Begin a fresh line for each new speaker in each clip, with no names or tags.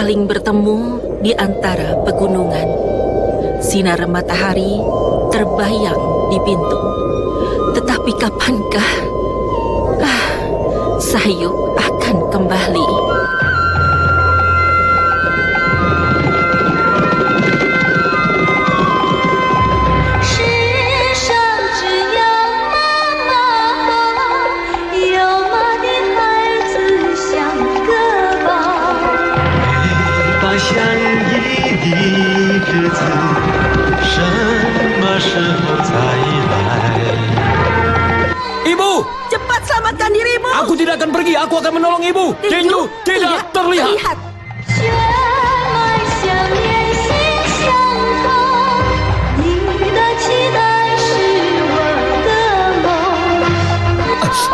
saling bertemu di antara pegunungan. Sinar matahari terbayang di pintu. Tetapi kapankah Sayuk akan kembali?
Ibu!
Cepat selamatkan dirimu!
Aku tidak akan pergi, aku akan menolong ibu! Tinju tidak terlihat!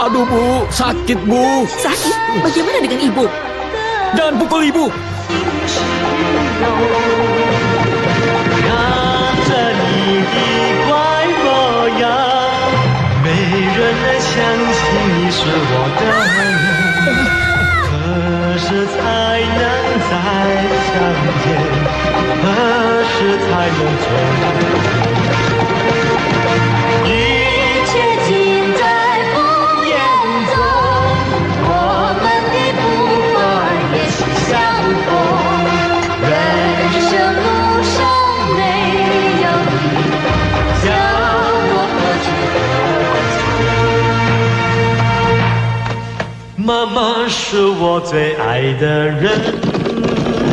Aduh Bu, sakit Bu!
Sakit? Bagaimana dengan ibu?
Jangan pukul ibu!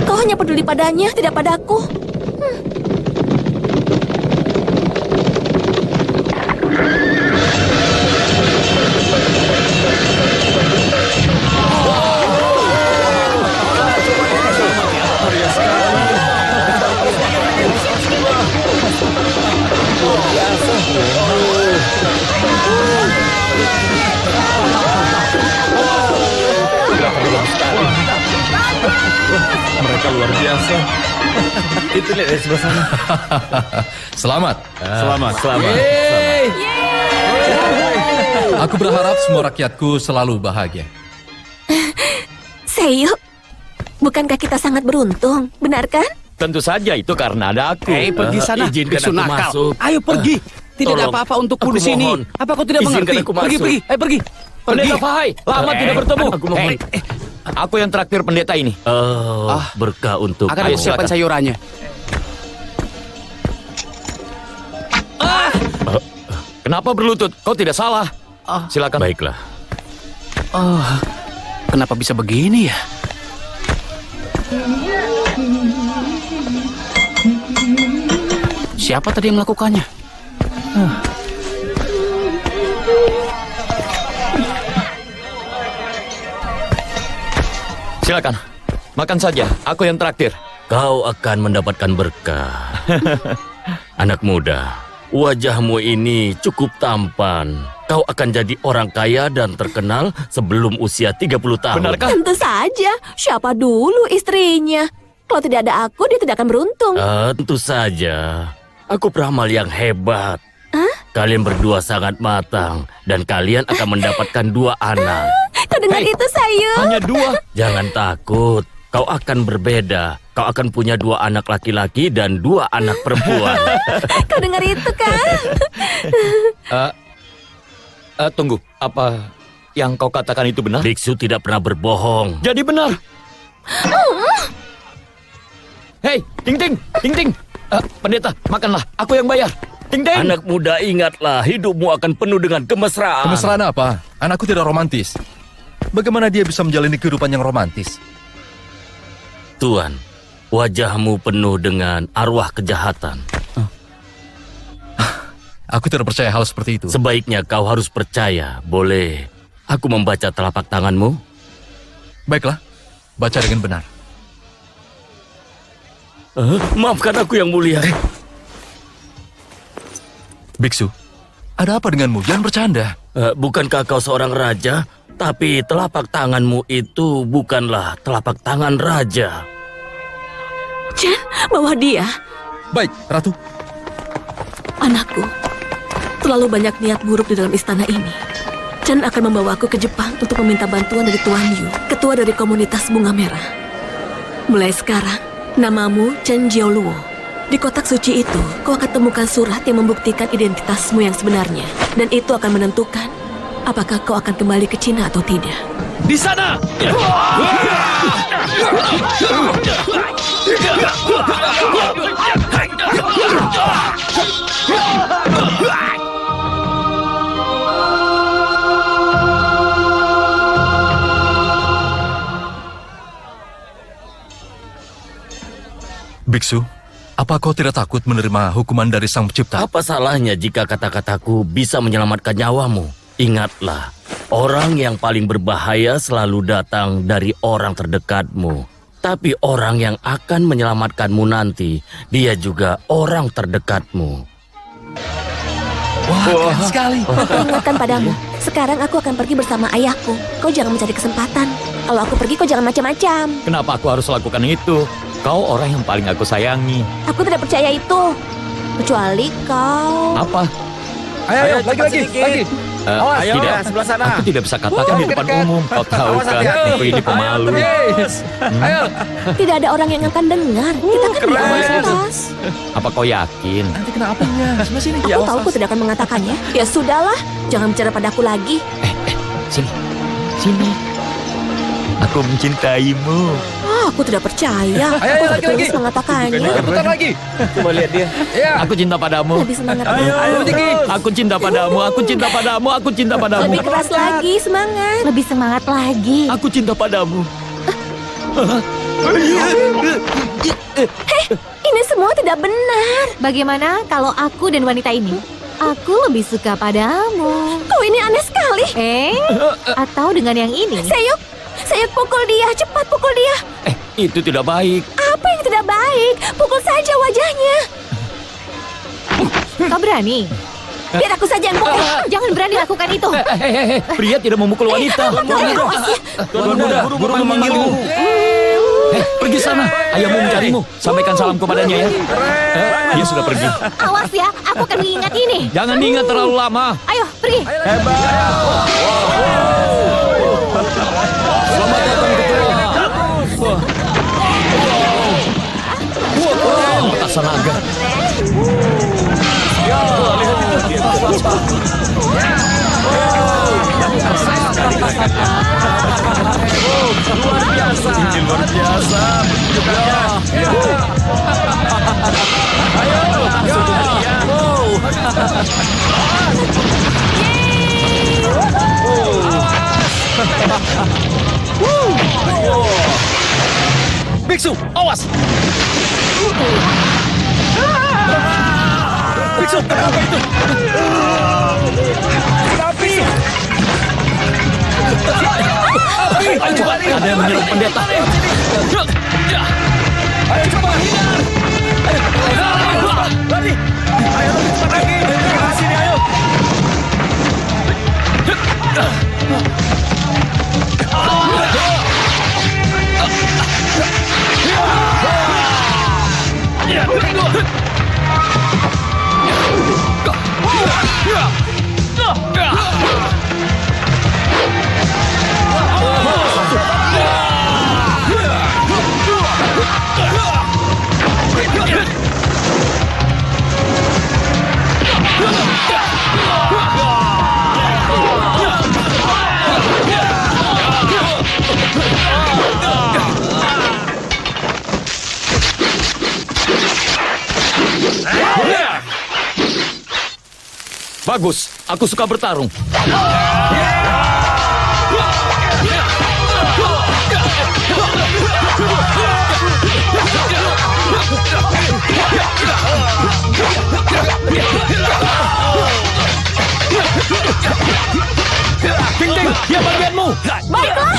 Kau hanya peduli padanya, tidak padaku.
Mereka luar biasa.
Itu lihat dari sebelah sana.
Selamat.
Selamat.
Aku berharap semua rakyatku selalu bahagia.
Sayuk, bukankah kita sangat beruntung, benar kan?
Tentu saja itu karena ada aku.
Pergi sana,
Izinkan
biksu
aku
nakal.
masuk.
Ayo pergi. Tidak ada
Tolong.
apa-apa untukku
Aku
di sini.
mohon.
Apa kau tidak
Izinkan
mengerti?
aku masuk.
Pergi. Ayo pergi.
Pendeta Fahai, lama tidak bertemu.
Aku mohon.
Aku yang traktir pendeta ini. Berkah untuk
Akan aku siapkan sayurannya.
Kenapa berlutut? Kau tidak salah. Silakan.
Baiklah. Kenapa bisa begini ya? Siapa tadi yang melakukannya?
Silakan. Makan saja. Aku yang traktir.
Kau akan mendapatkan berkah. Anak muda, wajahmu ini cukup tampan. Kau akan jadi orang kaya dan terkenal sebelum usia 30 tahun.
Benarkah?
Tentu saja. Siapa dulu istrinya? Kalau tidak ada aku, dia tidak akan beruntung.
Tentu saja. Aku peramal yang hebat. Kalian berdua sangat matang dan kalian akan mendapatkan 2 anak.
Kau dengar itu, Sayuk?
Hanya 2.
Jangan takut. Kau akan berbeda. Kau akan punya 2 anak laki-laki dan 2 anak perempuan.
Kau dengar itu kan?
Tunggu. Apa yang kau katakan itu benar?
Biksu tidak pernah berbohong.
Jadi benar. Hei, Ting Ting, Ting Ting. Pendeta, makanlah. Aku yang bayar. Ting Ting.
Anak muda, ingatlah, hidupmu akan penuh dengan kemesraan.
Kemesraan apa? Anakku tidak romantis. Bagaimana dia bisa menjalani kehidupan yang romantis?
Tuan, wajahmu penuh dengan arwah kejahatan.
Aku tidak percaya hal seperti itu.
Sebaiknya kau harus percaya. Boleh aku membaca telapak tanganmu?
Baiklah, baca dengan benar.
Maafkan aku yang mulia.
Biksu, ada apa denganmu? Jangan bercanda.
Bukankah kau seorang raja? Tapi telapak tanganmu itu bukanlah telapak tangan raja.
Chen, bawa dia.
Baik, Ratu.
Anakku, terlalu banyak niat buruk di dalam istana ini. Chen akan membawaku ke Jepang untuk meminta bantuan dari Tuan Yu, ketua dari komunitas Bunga Merah. Mulai sekarang, namamu Chen Jiaoluo. Di kotak suci itu, kau akan temukan surat yang membuktikan identitasmu yang sebenarnya. Dan itu akan menentukan apakah kau akan kembali ke Cina atau tidak.
Di sana!
Biksu, apa kau tidak takut menerima hukuman dari Sang Pencipta?
Apa salahnya jika kata-kataku bisa menyelamatkan nyawamu? Ingatlah, orang yang paling berbahaya selalu datang dari orang terdekatmu. Tapi orang yang akan menyelamatkanmu nanti, dia juga orang terdekatmu.
Wah, keren sekali.
Aku ingatkan padamu, sekarang aku akan pergi bersama ayahku. Kau jangan mencari kesempatan. Kalau aku pergi, kau jangan macam-macam.
Kenapa aku harus lakukan itu? Kau orang yang paling aku sayangi.
Aku tidak percaya itu. Kecuali kau...
Apa?
Ayo, lagi.
Ayo, tidak.
sebelah sana.
Aku tidak bisa katakan di depan umum. Kau tahu kan, aku ini pemalu.
Ayo.
Tidak ada orang yang akan dengar. Kita kan di atas.
Apa kau yakin?
Nanti kena apanya? Sebelah sini.
Aku tahu kau tidak akan mengatakannya. Ya sudahlah, jangan bicara padaku lagi.
Sini. Aku mencintaimu.
Aku tidak percaya.
Ayo,
Kau
lagi.
terus mengatakannya.
Putar lagi.
Coba lihat dia.
Ya.
Aku cinta padamu.
Lebih semangat.
Aku cinta padamu. Aku cinta padamu. Aku cinta padamu.
Lebih keras lagi, semangat. Lebih semangat lagi.
Aku cinta padamu.
Ini semua tidak benar. Bagaimana kalau aku dan wanita ini? Aku lebih suka padamu. Kau ini aneh sekali. Atau dengan yang ini? Sayuk pukul dia, cepat pukul dia.
Itu tidak baik.
Apa yang tidak baik? Pukul saja wajahnya. Kau berani? Biar aku saja yang pukul. Jangan berani lakukan itu.
Hehehe, pria tidak memukul wanita.
Tuan muda, guru memanggilmu.
Pergi sana. Ayahmu mencarimu. Sampaikan salam kepadanya ya. Dia sudah pergi.
Awas ya, aku akan mengingat ini.
Jangan diingat terlalu lama.
Ayo, pergi.
Selamat datang ketua. Wow, mata naga. Luar biasa.
Biksu, awas. Biksu, kenapa itu?
Ayo coba, ada yang menyerang pendeta.
Ayo coba hindar. Lari. Ayo lebih cepat lagi. Ke sini, ayo.
Bagus, aku suka bertarung. Ting, dia bagianmu. Baiklah.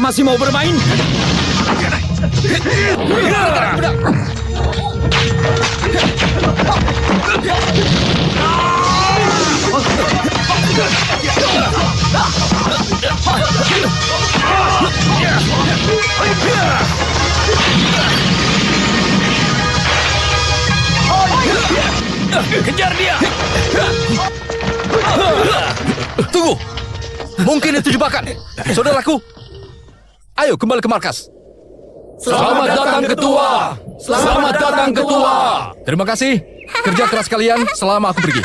masih mau bermain?
Kejar dia!
Tunggu! Mungkin itu jebakan. Saudaraku, ayo kembali ke markas.
Selamat datang ketua! Selamat datang ketua!
Terima kasih kerja keras kalian selama aku pergi.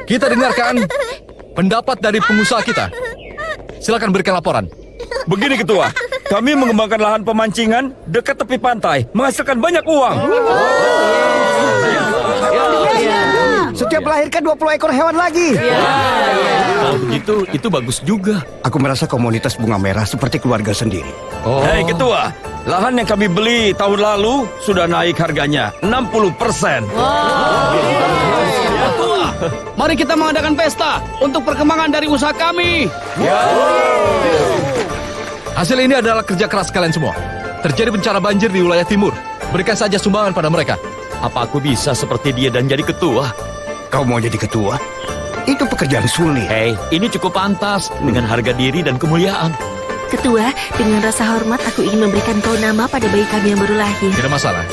Kita dengarkan pendapat dari pengusaha kita. Silakan berikan laporan.
Begini ketua, kami mengembangkan lahan pemancingan dekat tepi pantai, menghasilkan banyak uang.
Setiap melahirkan 20 ekor hewan lagi.
Kalau begitu, itu bagus juga.
Aku merasa komunitas bunga merah seperti keluarga sendiri.
Hei ketua, lahan yang kami beli tahun lalu sudah naik harganya 60%.
Mari kita mengadakan pesta untuk perkembangan dari usaha kami.
Hasil ini adalah kerja keras kalian semua. Terjadi bencana banjir di wilayah timur. Berikan saja sumbangan pada mereka.
Apa aku bisa seperti dia dan jadi ketua?
Kau mau jadi ketua? Itu pekerjaan sulit.
Hei, ini cukup pantas dengan harga diri dan kemuliaan.
Ketua, dengan rasa hormat aku ingin memberikan kau nama pada bayi kami yang baru lahir.
Tidak masalah.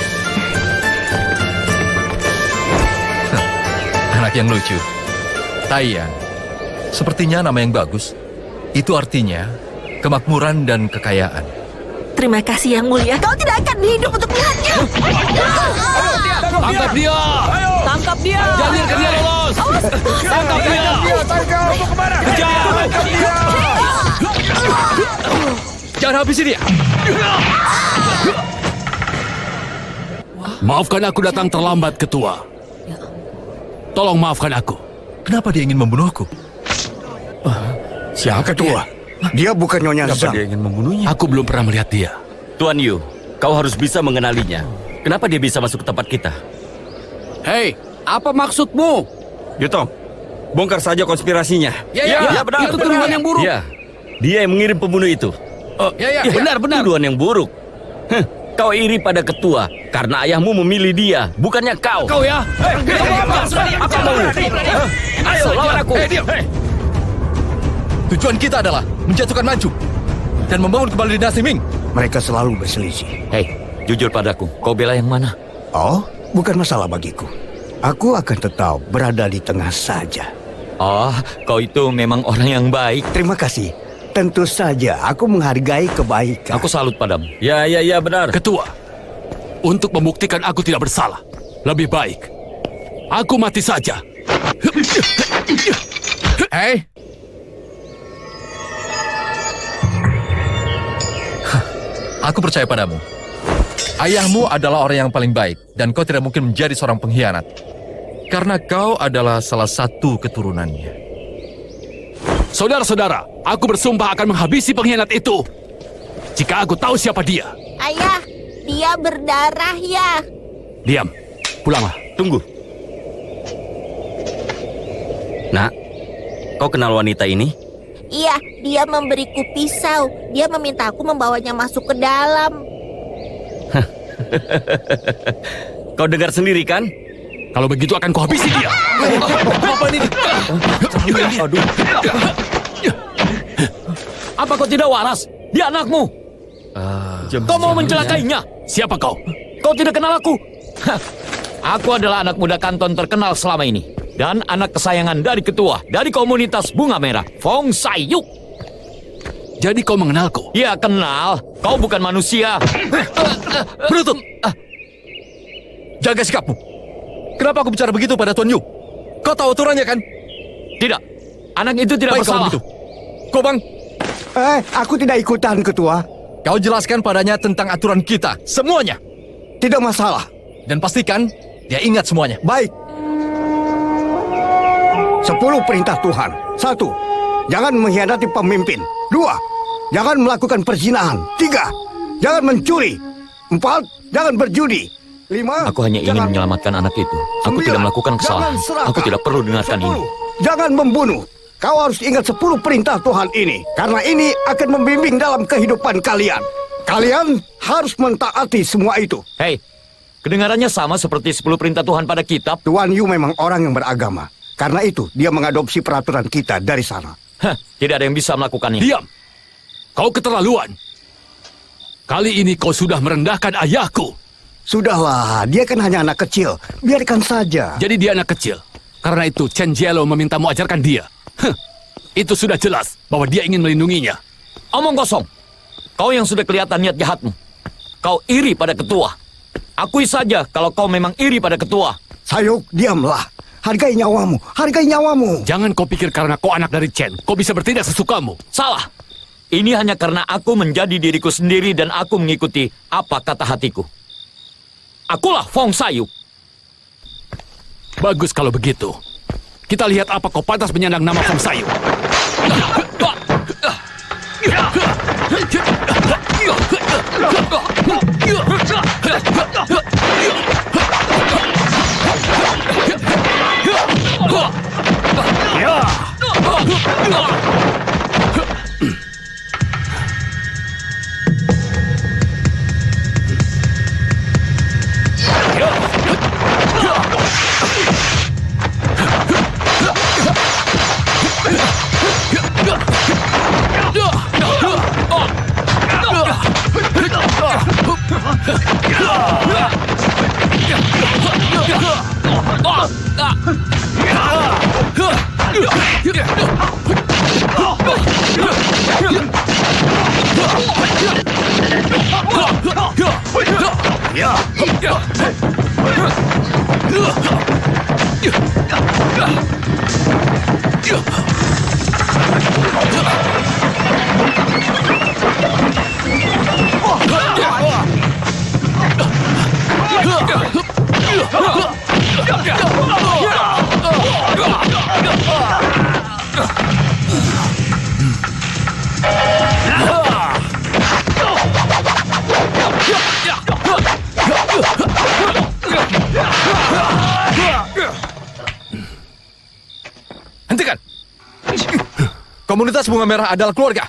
Anak yang lucu. Taiyan. Sepertinya nama yang bagus. Itu artinya kemakmuran dan kekayaan.
Terima kasih yang mulia. Kau tidak akan hidup untuk melihatnya.
Tangkap dia!
Tangkap dia.
Jalurkan dia lolos! Tangkap dia! Kejar!
Jangan habisi dia.
Maafkan aku datang terlambat, ketua. Tolong maafkan aku.
Kenapa dia ingin membunuhku?
Siapa ketua? Dia bukan Nyonya
Kenapa
Zhang.
dia ingin membunuhnya?
Aku belum pernah melihat dia.
Tuan Yu, kau harus bisa mengenalinya. Kenapa dia bisa masuk ke tempat kita?
Hei, apa maksudmu?
Yutong, bongkar saja konspirasinya.
Ya,
benar.
Itu tuduhan yang buruk.
Iya, dia yang mengirim pembunuh itu.
Benar.
Tuduhan yang buruk. Kau iri pada ketua karena ayahmu memilih dia, bukannya kau.
Kau ya?
Apa mau? Ayo lawan aku.
Tujuan kita adalah menjatuhkan Manchu dan membangun kembali dinasti Ming.
Mereka selalu berselisih.
Hei, jujur padaku, kau bela yang mana?
Oh, bukan masalah bagiku. Aku akan tetap berada di tengah saja.
Oh, kau itu memang orang yang baik.
Terima kasih. Tentu saja aku menghargai kebaikan.
Aku salut padamu.
Ya, benar.
Ketua, untuk membuktikan aku tidak bersalah, lebih baik aku mati saja.
Hei. Aku percaya padamu. Ayahmu adalah orang yang paling baik dan kau tidak mungkin menjadi seorang pengkhianat. Karena kau adalah salah satu keturunannya.
Saudara-saudara, aku bersumpah akan menghabisi pengkhianat itu. Jika aku tahu siapa dia.
Ayah, dia berdarah ya.
Diam, pulanglah.
Tunggu. Nak, kau kenal wanita ini?
Iya, dia memberiku pisau. Dia meminta aku membawanya masuk ke dalam.
Kau dengar sendiri kan?
Kalau begitu akan kuhabisi dia.
Apa ini?
Aduh. Apa kau tidak waras? Dia anakmu. Kau mau mencelakainya?
Siapa kau?
Kau tidak kenal aku? Aku adalah anak muda kanton terkenal selama ini. Dan anak kesayangan dari ketua, dari komunitas bunga merah, Fong Saiyuk.
Jadi kau mengenalku?
Ya kenal, kau bukan manusia.
Berutut. Jaga sikapmu. Kenapa aku bicara begitu pada Tuan Yu? Kau tahu aturannya kan?
Tidak, anak itu tidak
Baik kalau
bersalah.
begitu. Kobang,
Aku tidak ikutan, ketua.
kau jelaskan padanya tentang aturan kita. Semuanya.
Tidak masalah.
Dan pastikan dia ingat semuanya.
Baik. 10 perintah Tuhan. 1. Jangan mengkhianati pemimpin. 2. Jangan melakukan perzinahan. 3. Jangan mencuri. 4. Jangan berjudi. 5.
Aku hanya ingin menyelamatkan anak itu. Aku tidak melakukan kesalahan. Aku tidak perlu dengarkan ini.
Jangan membunuh. kau harus ingat 10 perintah Tuhan ini. Karena ini akan membimbing dalam kehidupan kalian. Kalian harus mentaati semua itu.
Hei, kedengarannya sama seperti 10 perintah Tuhan pada kitab.
Tuan Yu memang orang yang beragama. Karena itu, dia mengadopsi peraturan kita dari sana.
Hah, tidak ada yang bisa melakukannya.
Diam! Kau keterlaluan. Kali ini kau sudah merendahkan ayahku.
Sudahlah, dia kan hanya anak kecil. Biarkan saja.
Jadi dia anak kecil. Karena itu Chen Jielo memintamu ajarkan dia. Itu sudah jelas bahwa dia ingin melindunginya.
Omong kosong. Kau yang sudah kelihatan niat jahatmu. Kau iri pada ketua. Akui saja kalau kau memang iri pada ketua.
Sayuk, diamlah. Hargai nyawamu, hargai nyawamu.
Jangan kau pikir karena kau anak dari Chen, kau bisa bertindak sesukamu.
Salah. Ini hanya karena aku menjadi diriku sendiri dan aku mengikuti apa kata hatiku. Akulah Fong Sayuk.
Bagus kalau begitu. Kita lihat apa kau pantas menyandang nama Fong Sayuk.
Hentikan! Komunitas Bunga Merah adalah keluarga.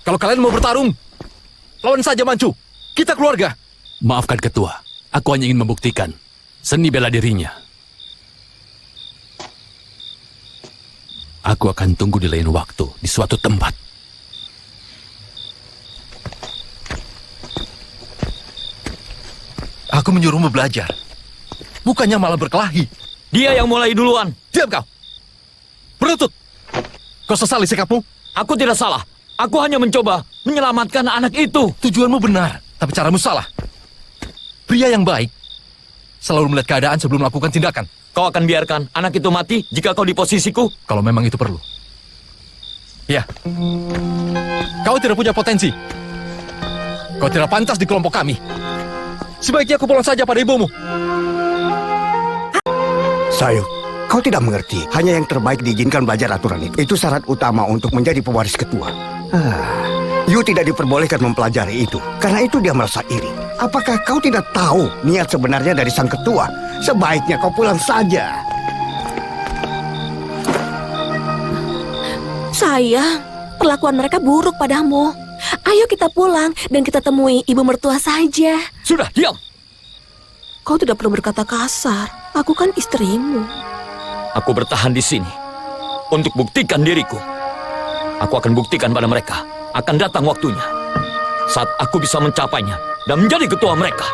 Kalau kalian mau bertarung, lawan saja Manchu. Kita keluarga.
Maafkan ketua, aku hanya ingin membuktikan seni bela dirinya. Aku akan tunggu di lain waktu, di suatu tempat.
Aku menyuruhmu belajar, bukannya malah berkelahi.
Dia yang mulai duluan.
Diam kau! Berlutut! Kau sesali sikapmu?
Aku tidak salah. Aku hanya mencoba menyelamatkan anak itu.
Tujuanmu benar, tapi caramu salah. Pria yang baik selalu melihat keadaan sebelum melakukan tindakan.
Kau akan biarkan anak itu mati jika kau di posisiku?
Kalau memang itu perlu. Ya. Kau tidak punya potensi. Kau tidak pantas di kelompok kami. Sebaiknya aku pulang saja pada ibumu.
Sayuk, kau tidak mengerti. Hanya yang terbaik diizinkan belajar aturan itu. Itu syarat utama untuk menjadi pewaris ketua. Yu tidak diperbolehkan mempelajari itu. Karena itu dia merasa iri. Apakah kau tidak tahu niat sebenarnya dari sang ketua? Sebaiknya kau pulang saja.
Sayang, perlakuan mereka buruk padamu. Ayo kita pulang dan kita temui ibu mertua saja.
Sudah, diam!
Kau tidak perlu berkata kasar. Aku kan istrimu.
Aku bertahan di sini untuk buktikan diriku. Aku akan buktikan pada mereka. Akan datang waktunya saat aku bisa mencapainya dan menjadi ketua mereka.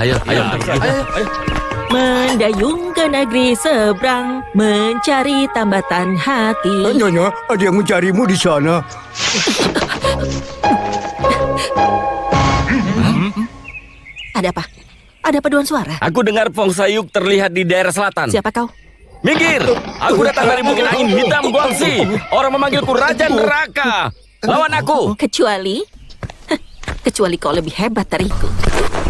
Ayo.
Mendayung ke negeri seberang, mencari tambatan hati.
Nyonya, ada yang mencarimu di sana.
Ada apa? Ada paduan suara?
Aku dengar Fong Sayuk terlihat di daerah selatan.
Siapa kau?
Minggir! Aku datang dari Bukit Angin Hitam Guangxi. Orang memanggilku Raja Neraka. Lawan aku.
Kecuali kau lebih hebat dariku.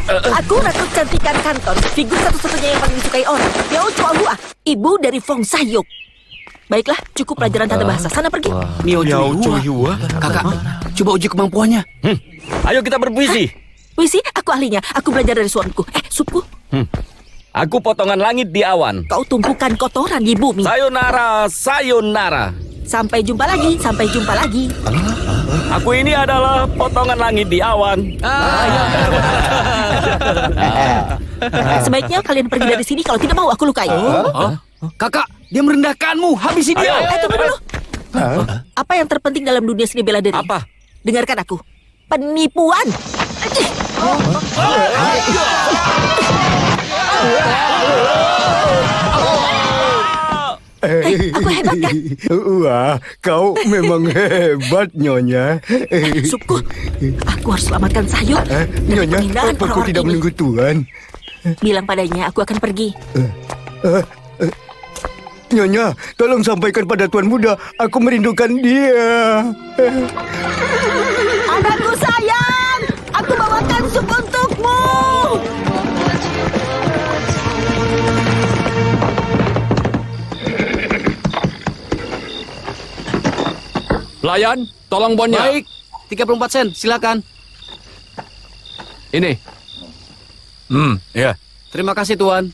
Aku Ratu Cantikan Kanton, figur satu-satunya yang paling disukai orang. Yao Chua Hua, ibu dari Fong Sayuk. Baiklah, cukup pelajaran tata bahasa. Sana pergi.
Miao Cui Hua. Kakak, coba uji kemampuannya. Ayo kita berpuisi.
Puisi, aku ahlinya. Aku belajar dari suamiku. Supku.
Aku potongan langit di awan.
Kau tumpukan kotoran di bumi.
Sayonara, sayonara.
Sampai jumpa lagi, sampai jumpa lagi.
Aku ini adalah potongan langit di awan.
Sebaiknya kalian pergi dari sini, kalau tidak mau aku lukai.
Kakak, dia merendahkanmu. Habisi dia.
Tunggu dulu. Apa yang terpenting dalam dunia seni bela diri?
Apa?
Dengarkan aku. Penipuan. Aku hebat kan?
Wah, kau memang hebat, Nyonya.
Supku, aku harus selamatkan Sayur dari
Nyonya,
penghinaan
apa kau
orang-orang
tidak
ini.
menunggu Tuan?
Bilang padanya aku akan pergi.
Nyonya, tolong sampaikan pada Tuan Muda, aku merindukan dia.
Anakku sayang, aku bawakan sup untukmu.
Pelayan, tolong bonnya.
Baik, 34 sen, silakan.
Ini. Ya.
Terima kasih, Tuan.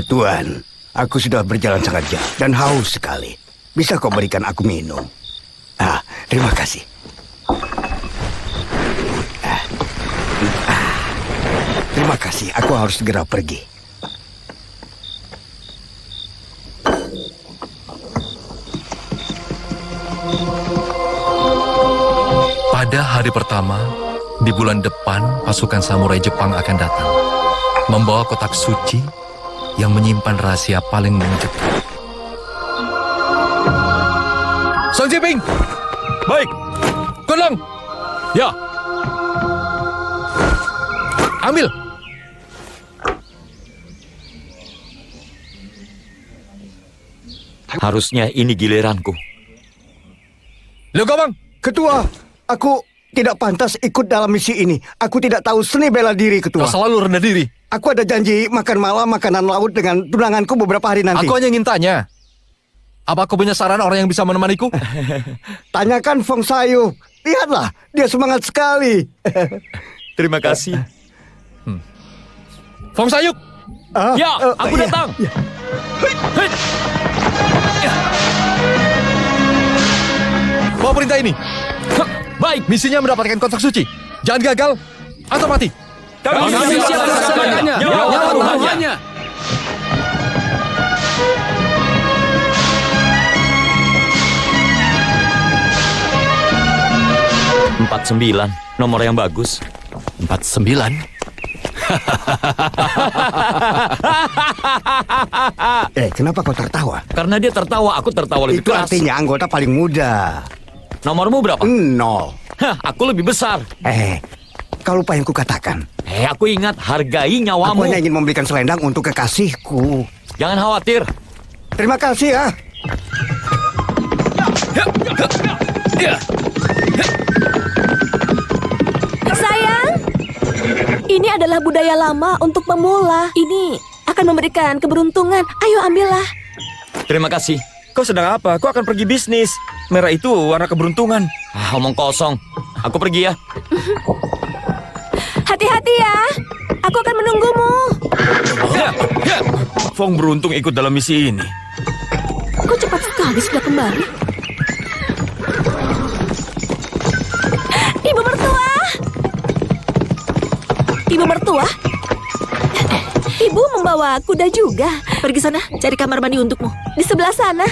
Tuan, aku sudah berjalan sangat jauh dan haus sekali. Bisa kau berikan aku minum? Terima kasih. Terima kasih, aku harus segera pergi.
Pada hari pertama, di bulan depan pasukan samurai Jepang akan datang, membawa kotak suci yang menyimpan rahasia paling mengejutkan. Song Jiping!
Baik.
Kunlong!
Ya.
Ambil!
Harusnya ini giliranku.
Liu Gawang!
Ketua, aku tidak pantas ikut dalam misi ini. Aku tidak tahu seni bela diri, Ketua.
Kau selalu rendah diri.
Aku ada janji makan malam makanan laut dengan tunanganku beberapa hari nanti.
Aku hanya ingin tanya. Apa kau punya saran orang yang bisa menemaniku?
Tanyakan Fong Sayuk. Lihatlah, dia semangat sekali.
Terima kasih.
Fong Sayuk!
Ya, aku
iya,
datang.
iya.
Bawa perintah ini.
Baik.
Misinya mendapatkan kotak suci. Jangan gagal atau mati.
Kami siap melaksanakannya.
Nyawa taruhannya.
Empat 49, nomor yang bagus.
49.
Kenapa kau tertawa?
Karena dia tertawa, aku tertawa lebih
Itu
keras.
artinya anggota paling muda.
Nomormu berapa?
0.
Hah, aku lebih besar.
Kau lupa yang kukatakan.
Aku ingat, hargai
Aku
nyawamu.
hanya ingin membelikan selendang untuk kekasihku.
Jangan khawatir.
Terima kasih ya.
Sayang, ini adalah budaya lama untuk pemula. Ini akan memberikan keberuntungan. Ayo ambillah.
Terima kasih.
Kau sedang apa? Kau akan pergi bisnis. Merah itu warna keberuntungan.
Omong kosong. Aku pergi ya.
Hati-hati ya. Aku akan menunggumu.
Fong beruntung ikut dalam misi ini.
Kok cepat sekali sudah kembali? Ibu mertua. Ibu mertua. Ibu membawa kuda juga. Pergi sana, cari kamar mandi untukmu. Di sebelah sana.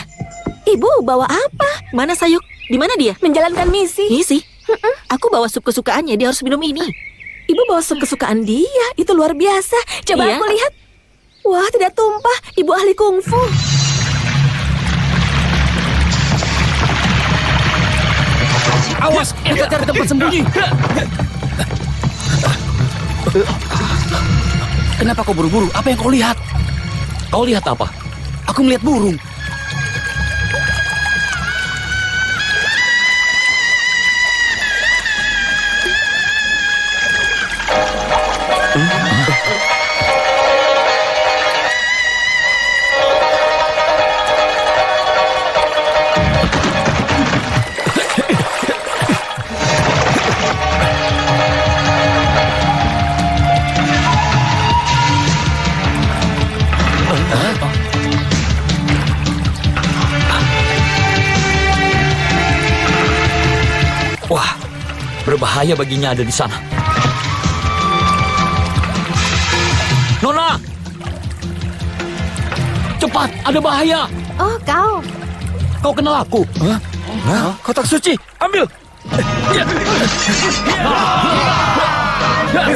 Ibu bawa apa? Mana Sayuk? Di mana dia? Menjalankan misi. Misi? Aku bawa sup kesukaannya. Dia harus minum ini. Ibu bawa sup kesukaan dia. Itu luar biasa. Coba
Iya.
aku lihat. Wah, tidak tumpah. Ibu ahli kungfu.
Awas, kita cari tempat sembunyi. Kenapa kau buru-buru? Apa yang kau lihat?
Kau lihat apa?
Aku melihat burung.
berbahaya baginya ada di sana. Nona! Cepat, ada bahaya.
Oh, kau.
Kau kenal aku?
Hah? Kotak suci, ambil.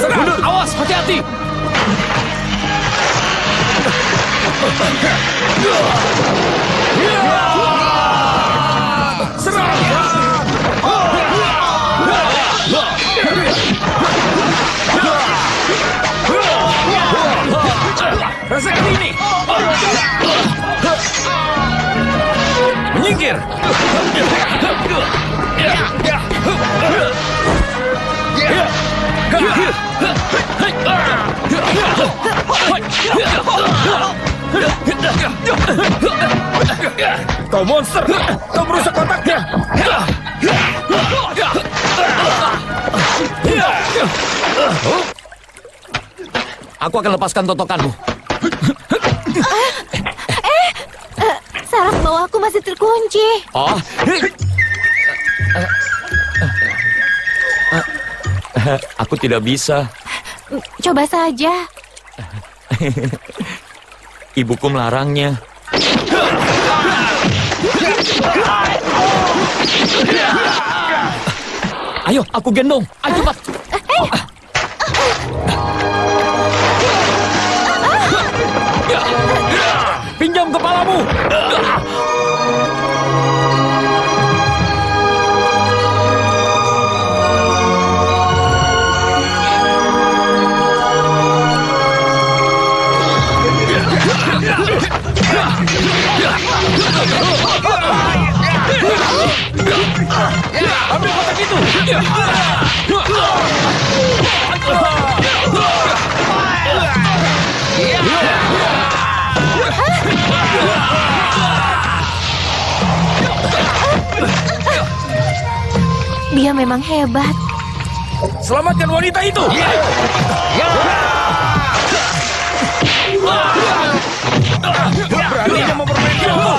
Mundur, awas, hati-hati.
Rasakan ini. Menyingkir. Kau monster, kau merusak kotaknya.
Aku akan lepaskan totokanmu.
Saraf bawahku masih terkunci.
Oh. Aku tidak bisa.
Coba saja.
Ibuku melarangnya. Ayo, aku gendong. Ayo cepat. Pinjam kepalamu.
Ambil kotak itu.
Dia memang hebat.
Selamatkan wanita itu. Beraninya mempermainkan aku.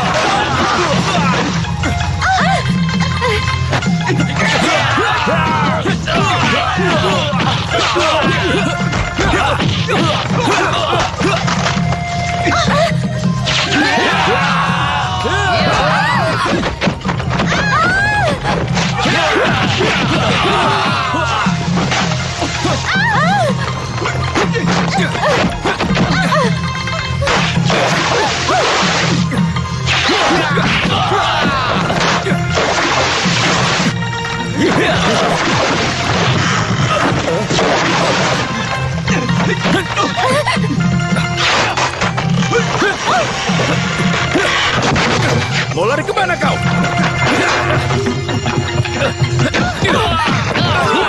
Mau lari kemana kau?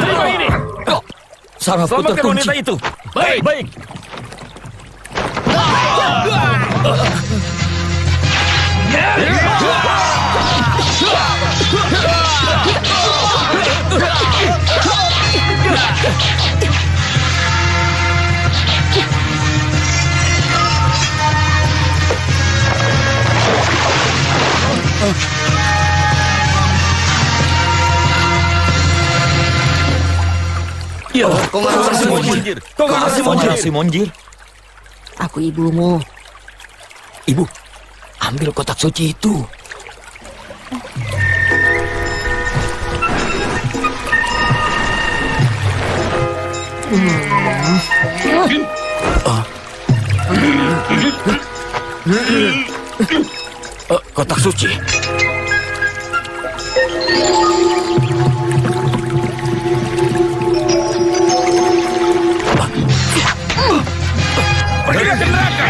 Terima ini.
Sarafku
Selamatkan
terkunci.
wanita itu. Baik, baik.
Ya,
Kau nggak harus monjir. Kau nggak harus monjir.
Monjir.
Aku ibumu.
Ibu, ambil kotak suci itu.
Kotak suci. Pergilah ke neraka.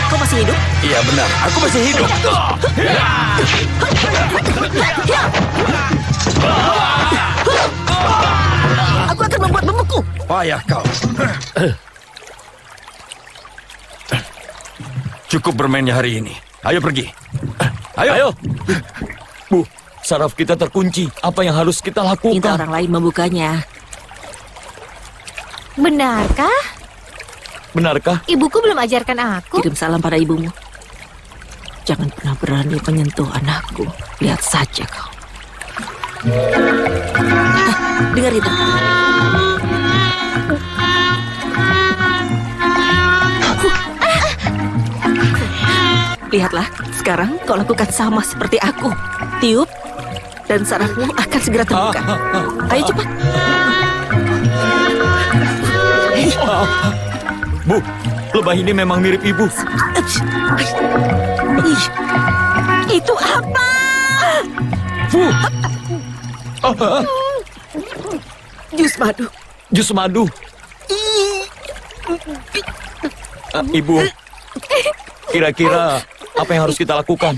Kau masih hidup?
Iya benar, aku masih hidup.
Aku akan membuat membeku.
Payah kau. Cukup bermainnya hari ini. Ayo pergi. Ayo.
Bu, saraf kita terkunci. Apa yang harus kita
Minta
lakukan?
orang lain membukanya.
Benarkah?
Benarkah?
Ibuku belum ajarkan aku.
Kirim salam pada ibumu. Jangan pernah berani menyentuh anakku. Lihat saja kau. Dengar itu. Lihatlah, sekarang kau lakukan sama seperti aku. Tiup, dan sarafmu akan segera terbuka. Ayo cepat.
Bu, lebah ini memang mirip ibu.
Ih, itu apa? Jus madu.
Jus madu. Ibu, kira-kira apa yang harus kita lakukan?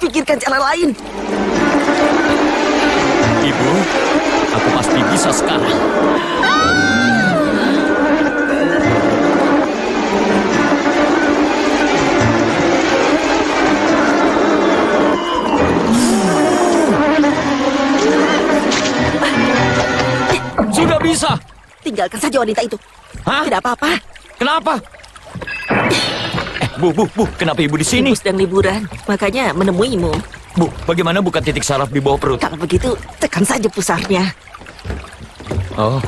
Pikirkan cara lain.
Ibu, aku pasti bisa sekarang. Sudah bisa.
Tinggalkan saja wanita itu.
Hah?
Tidak apa-apa.
Kenapa? Bu, kenapa ibu di sini?
Ibu sedang liburan, makanya menemuimu.
Bu, bagaimana buka titik saraf di bawah perut?
Kalau begitu, tekan saja pusarnya.
Oh.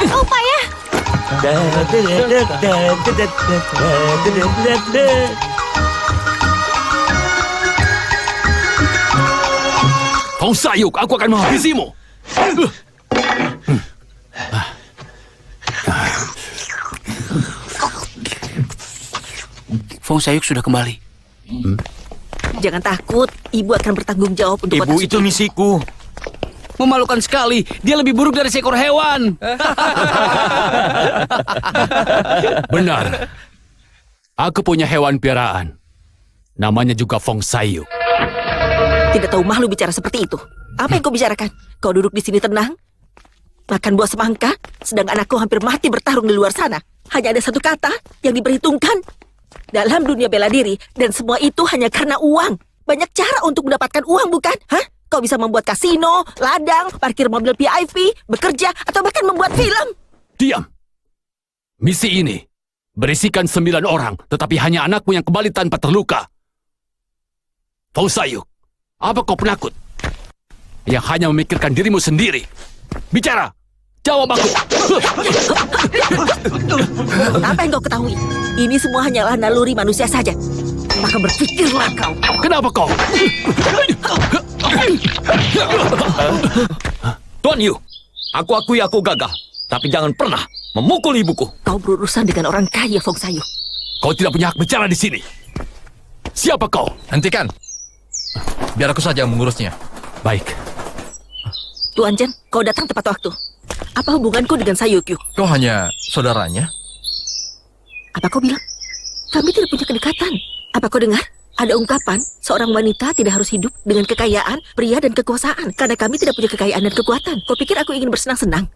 Oh, payah.
Fong Sayuk, aku akan menghabisimu.
Fong Sayuk sudah kembali.
Jangan takut, ibu akan bertanggung jawab untuk
Ibu,
kotak
itu
suci.
misiku.
Memalukan sekali. Dia lebih buruk dari seekor hewan.
Benar. Aku punya hewan piaraan. Namanya juga Fong Sayuk.
Tidak tahu malu bicara seperti itu. Apa yang kau bicarakan? Kau duduk di sini tenang, makan buah semangka, sedang anakku hampir mati bertarung di luar sana. Hanya ada satu kata yang diperhitungkan dalam dunia bela diri, dan semua itu hanya karena uang. Banyak cara untuk mendapatkan uang, bukan? Hah? Kau bisa membuat kasino, ladang, parkir mobil VIP, bekerja, atau bahkan membuat film.
Diam. Misi ini berisikan 9 orang, tetapi hanya anakmu yang kembali tanpa terluka. Fong Sayuk, apa kau penakut? Yang hanya memikirkan dirimu sendiri. Bicara! Jawab aku!
Apa yang kau ketahui? Ini semua hanyalah naluri manusia saja. Maka berpikirlah kau.
Kenapa kau?
Tuan Yu, aku akui aku gagal. Tapi jangan pernah memukul ibuku.
Kau berurusan dengan orang kaya, Fong Sayuk.
Kau tidak punya hak bicara di sini. Siapa kau?
Hentikan. Biar aku saja yang mengurusnya.
Baik.
Tuan Chen, kau datang tepat waktu. Apa hubunganku dengan Sayukyu?
Kau hanya saudaranya?
Apa kau bilang? Kami tidak punya kedekatan. Apa kau dengar? Ada ungkapan, seorang wanita tidak harus hidup dengan kekayaan, pria dan kekuasaan. Karena kami tidak punya kekayaan dan kekuatan. Kau pikir aku ingin bersenang-senang?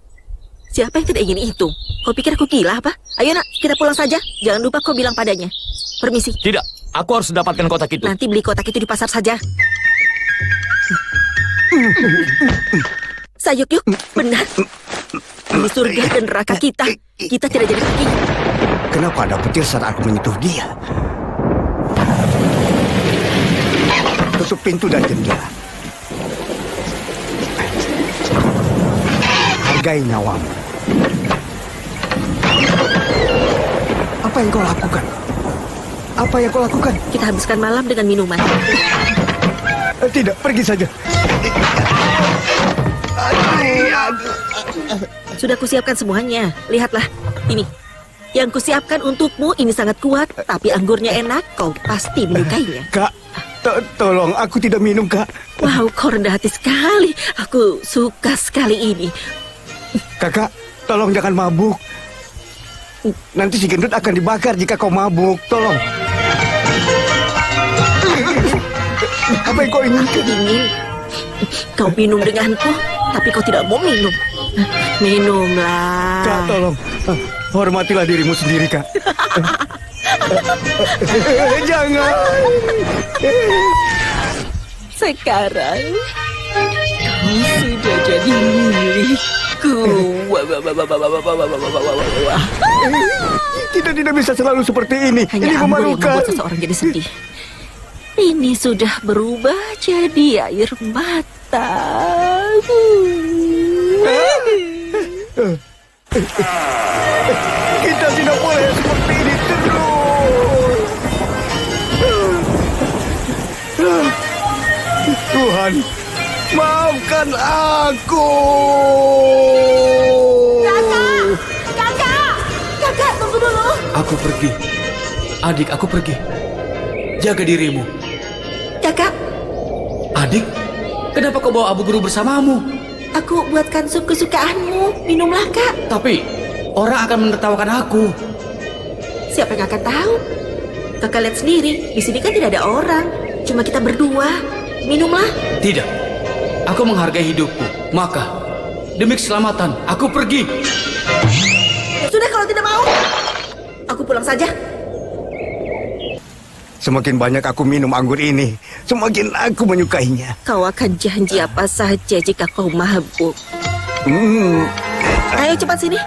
Siapa yang tidak ingin itu? Kau pikir aku gila apa? Ayo nak, kita pulang saja. Jangan lupa kau bilang padanya. Permisi.
Tidak, aku harus dapatkan kotak itu.
Nanti beli kotak itu di pasar saja. Sayuk, benar. Ini surga dan neraka kita. Kita tidak jadi pergi.
Kenapa ada petir saat aku menyentuh dia? Tutup pintu dan jendela. Hargai nyawamu. Apa yang kau lakukan? Apa yang kau lakukan?
Kita habiskan malam dengan minuman.
Tidak, pergi saja.
Sudah kusiapkan semuanya. Lihatlah, ini. Yang kusiapkan untukmu ini sangat kuat, tapi anggurnya enak, kau pasti menyukainya.
Kak, tolong, aku tidak minum, Kak.
Wow, kau rendah hati sekali. Aku suka sekali ini.
Kakak, tolong jangan mabuk. Nanti si gendut akan dibakar jika kau mabuk. Tolong. Apa yang kau inginkan?
Ingin kau minum denganku, tapi kau tidak mau minum. Minumlah.
Kak, tolong. Hormatilah dirimu sendiri, Kak. Jangan.
Sekarang sudah jadi milikku.
Kita tidak bisa selalu seperti ini.
Hanya
Ini
ambil yang
memalukan.
membuat seseorang jadi sedih. Ini sudah berubah jadi air mata.
Kita tidak boleh seperti ini terus. Tuhan, maafkan aku.
Kakak, tunggu dulu.
Aku pergi. Adik, aku pergi. Jaga dirimu.
Kakak,
Adik, kenapa kau bawa Abu Guru bersamamu?
aku buatkan sup kesukaanmu. Minumlah, Kak.
Tapi, orang akan menertawakan aku.
Siapa yang akan tahu? Kakak lihat sendiri, di sini kan tidak ada orang. Cuma kita berdua. Minumlah.
Tidak. Aku menghargai hidupku. Maka, demi keselamatan, aku pergi.
Sudah kalau tidak mau, aku pulang saja.
Semakin banyak aku minum anggur ini, semakin aku menyukainya.
Kau akan janji apa saja jika kau mabuk. Ayo cepat sini.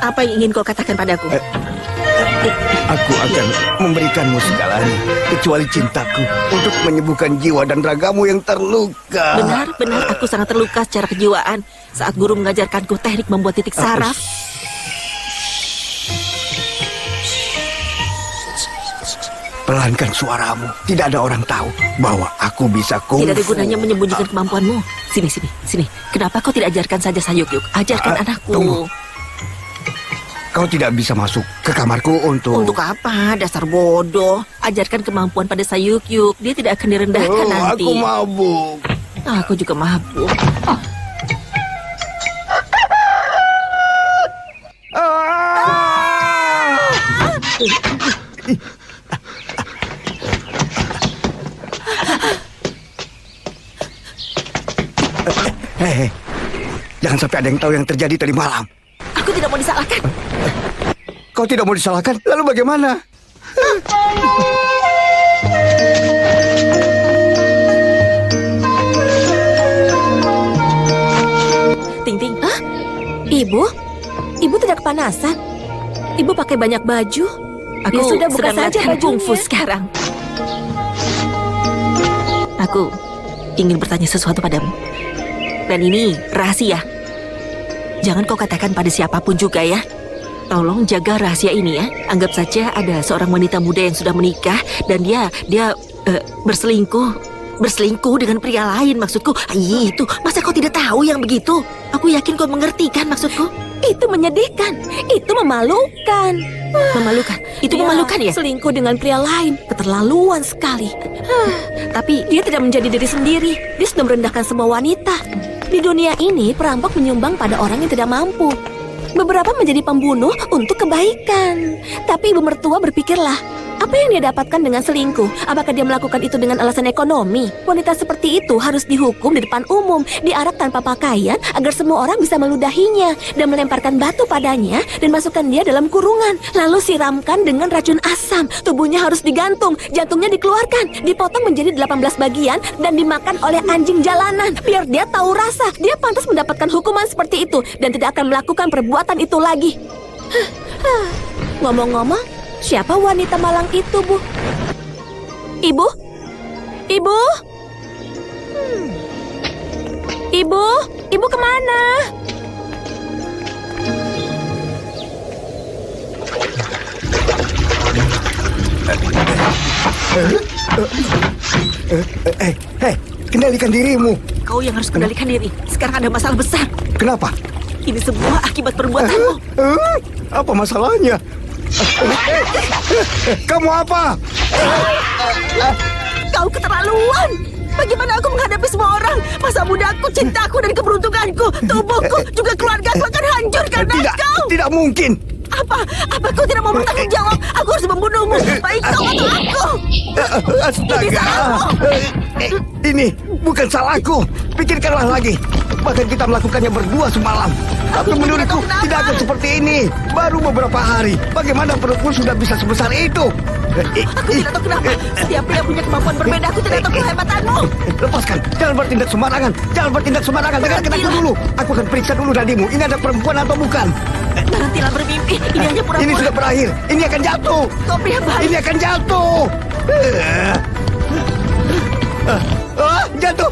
Apa yang ingin kau katakan padaku?
Aku akan memberikanmu segalanya, kecuali cintaku untuk menyembuhkan jiwa dan ragamu yang terluka.
Benar, aku sangat terluka secara kejiwaan saat guru mengajarkanku teknik membuat titik saraf.
Pelankan suaramu. Tidak ada orang tahu bahwa aku bisa kungfu.
Tidak ada gunanya menyembunyikan kemampuanmu. Sini. Kenapa kau tidak ajarkan saja Sayukyuk? Ajarkan anakku.
Tunggu. Kau tidak bisa masuk ke kamarku untuk...
Untuk apa? Dasar bodoh. Ajarkan kemampuan pada Sayukyuk. Dia tidak akan direndahkan nanti.
Aku mabuk.
Aku juga mabuk.
Hei, jangan sampai ada yang tahu yang terjadi tadi malam.
Aku tidak mau disalahkan.
Kau tidak mau disalahkan, lalu bagaimana?
Ting. Hah? Ibu? Ibu tidak kepanasan? Ibu pakai banyak baju? Aku
Ya sudah, buka
sedang
saja
latihan kungfu
bajunya.
sekarang. Aku ingin bertanya sesuatu padamu. Dan ini rahasia. Jangan kau katakan pada siapapun juga ya. Tolong jaga rahasia ini ya. Anggap saja ada seorang wanita muda yang sudah menikah dan dia berselingkuh dengan pria lain maksudku. Itu, masa kau tidak tahu yang begitu? Aku yakin kau mengerti kan maksudku? Itu menyedihkan. Itu memalukan. Memalukan? Itu memalukan ya? Selingkuh dengan pria lain. Keterlaluan sekali. Tapi dia tidak menjadi diri sendiri. Dia sudah merendahkan semua wanita. Di dunia ini, perampok menyumbang pada orang yang tidak mampu. Beberapa menjadi pembunuh untuk kebaikan. Tapi ibu mertua berpikirlah, apa yang dia dapatkan dengan selingkuh? Apakah dia melakukan itu dengan alasan ekonomi? Wanita seperti itu harus dihukum di depan umum, diarak tanpa pakaian agar semua orang bisa meludahinya dan melemparkan batu padanya dan masukkan dia dalam kurungan. Lalu siramkan dengan racun asam. Tubuhnya harus digantung, jantungnya dikeluarkan, dipotong menjadi 18 bagian dan dimakan oleh anjing jalanan. Biar dia tahu rasa, dia pantas mendapatkan hukuman seperti itu dan tidak akan melakukan perbuatan itu lagi. Ngomong-ngomong, siapa wanita malang itu, Bu? Ibu? Ibu? Ibu? Ibu kemana?
Hei, kendalikan dirimu.
Kau yang harus kendalikan diri. Sekarang ada masalah besar.
Kenapa?
Ini semua akibat perbuatanmu.
Apa masalahnya? Kamu apa?
Kau keterlaluan. Bagaimana aku menghadapi semua orang? Masa mudaku, cintaku, dan keberuntunganku. Tubuhku, juga keluargaku akan hancur karena kau.
Tidak mungkin.
Apa kau tidak mau bertanggung jawab? Aku harus membunuhmu. Baik kau atau aku.
Astaga. Ini bukan salahku. Pikirkanlah lagi. Bahkan kita melakukannya berdua semalam. Tapi menurutku tidak akan seperti ini. Baru beberapa hari. Bagaimana perutmu sudah bisa sebesar itu?
Aku tidak tahu kenapa. Setiap pria punya kemampuan berbeda. Aku tidak tahu kehebatanmu.
Lepaskan. Jangan bertindak sembarangan. Jangan bertindak sembarangan. Dengarkan aku dulu. Aku akan periksa dulu nadimu. Ini ada perempuan atau bukan?
Berhentilah bermimpi. Ini hanya pura-pura.
Ini sudah berakhir. Ini akan jatuh.
Kau pria baik.
Ini akan jatuh. Jatuh.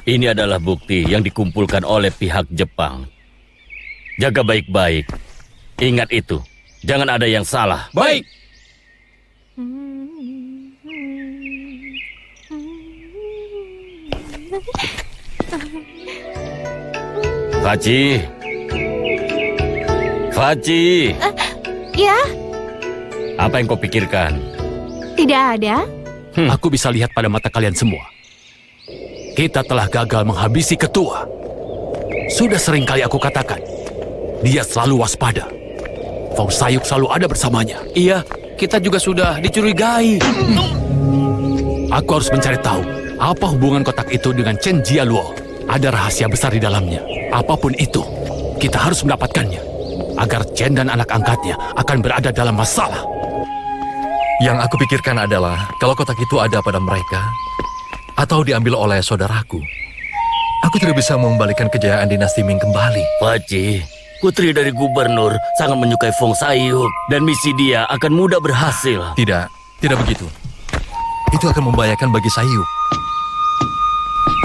Ini adalah bukti yang dikumpulkan oleh pihak Jepang. Jaga baik-baik. Ingat itu. Jangan ada yang salah.
Baik.
Faci.
Ya,
Apa yang kau pikirkan?
tidak ada.
Aku bisa lihat pada mata kalian semua. Kita telah gagal menghabisi ketua. Sudah sering kali aku katakan, dia selalu waspada. Fausayuk selalu ada bersamanya.
Iya, kita juga sudah dicurigai.
Aku harus mencari tahu apa hubungan kotak itu dengan Chen Jialuo. Ada rahasia besar di dalamnya. Apapun itu, kita harus mendapatkannya agar Chen dan anak angkatnya akan berada dalam masalah.
Yang aku pikirkan adalah kalau kotak itu ada pada mereka atau diambil oleh saudaraku, aku tidak bisa mengembalikan kejayaan dinasti Ming kembali.
Faci, putri dari gubernur sangat menyukai Fong Sayuk dan misi dia akan mudah berhasil.
Tidak begitu. Itu akan membahayakan bagi Sayuk.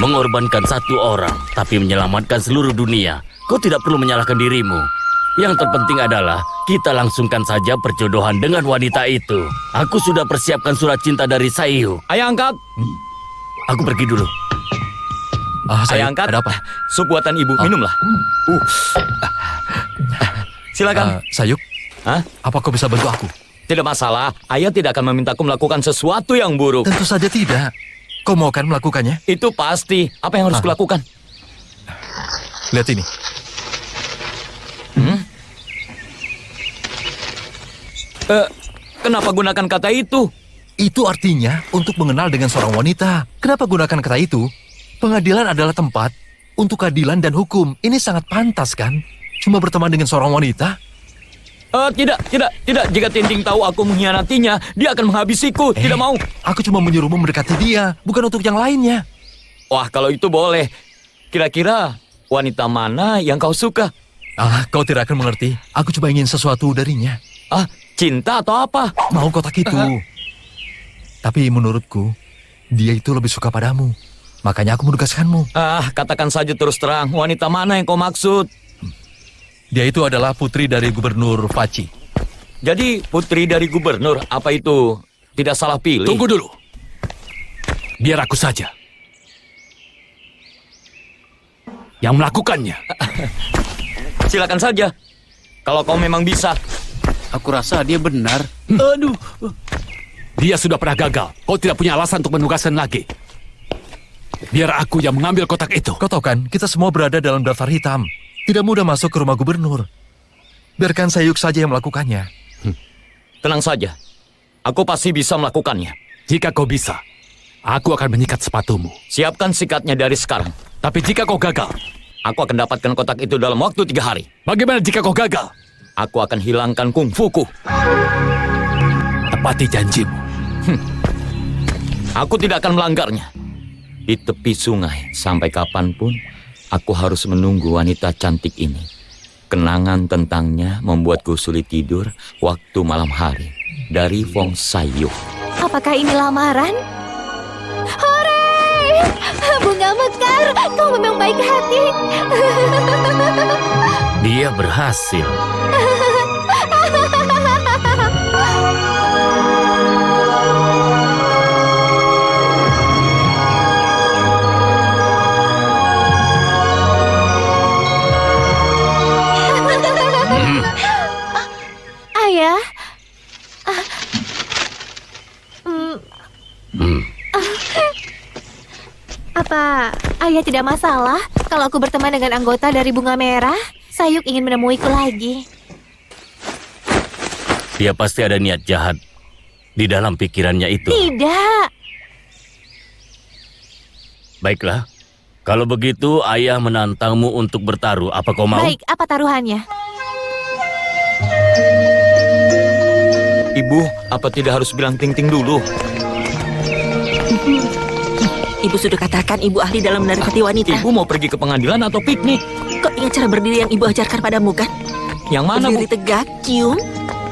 Mengorbankan satu orang, tapi menyelamatkan seluruh dunia. Kau tidak perlu menyalahkan dirimu. Yang terpenting adalah kita langsungkan saja perjodohan dengan wanita itu. Aku sudah persiapkan surat cinta dari Sayuk.
Ayah angkat.
Aku pergi dulu.
Sayuk,
Ayah angkat.
ada apa?
Sup buatan ibu, minumlah. Silakan.
Sayuk,
Hah?
apa kau bisa bantu aku?
Tidak masalah. Ayah tidak akan memintaku melakukan sesuatu yang buruk.
Tentu saja tidak. Kau mau kan melakukannya?
Itu pasti. Apa yang harus kulakukan?
Lihat ini.
Kenapa gunakan kata itu?
Itu artinya untuk mengenal dengan seorang wanita. Kenapa gunakan kata itu? Pengadilan adalah tempat untuk keadilan dan hukum. Ini sangat pantas kan? Cuma berteman dengan seorang wanita?
Tidak. Jika Tinting tahu aku mengkhianatinya, dia akan menghabisiku. Tidak mau.
Aku cuma menyuruhmu mendekati dia, bukan untuk yang lainnya.
Wah, kalau itu boleh. Kira-kira wanita mana yang kau suka?
Kau tidak akan mengerti. Aku cuma ingin sesuatu darinya.
Cinta atau apa?
Mau kotak itu. Tapi menurutku, dia itu lebih suka padamu. Makanya aku menugaskanmu.
Katakan saja terus terang. Wanita mana yang kau maksud?
Dia itu adalah putri dari Gubernur Faci.
Jadi putri dari gubernur, apa itu tidak salah pilih?
Tunggu dulu. Biar aku saja yang melakukannya.
Silakan saja. Kalau kau memang bisa.
Aku rasa dia benar.
Aduh. Dia sudah pernah gagal. Kau tidak punya alasan untuk menugaskan lagi. Biar aku yang mengambil kotak itu.
Kau tahu kan, kita semua berada dalam daftar hitam. Tidak mudah masuk ke rumah gubernur. Biarkan Sayuk saja yang melakukannya.
Tenang saja. Aku pasti bisa melakukannya.
Jika kau bisa, aku akan menyikat sepatumu.
Siapkan sikatnya dari sekarang.
Tapi jika kau gagal,
aku akan dapatkan kotak itu dalam waktu 3 hari.
Bagaimana jika kau gagal?
Aku akan hilangkan kungfuku.
Tepati janjimu.
Aku tidak akan melanggarnya. Di tepi sungai, sampai kapanpun, aku harus menunggu wanita cantik ini. Kenangan tentangnya membuatku sulit tidur waktu malam hari. Dari Fong Sayuk.
Apakah ini lamaran? Hore! Bunga mekar, kau memang baik hati.
Dia berhasil.
Ayah. Apa ayah tidak masalah kalau aku berteman dengan anggota dari Bunga Merah? Sayuk ingin menemuiku lagi.
Dia pasti ada niat jahat. di dalam pikirannya itu.
Tidak.
Baiklah, kalau begitu ayah menantangmu untuk bertaruh. Apa kau mau?
Baik, apa taruhannya?
Ibu, apa tidak harus bilang ting-ting dulu?
Ibu sudah katakan ibu ahli dalam menarikati wanita.
Ibu mau pergi ke pengadilan atau piknik?
Kok ingat cara berdiri yang ibu ajarkan padamu kan?
Yang mana, Bu?
Berdiri tegak, cium,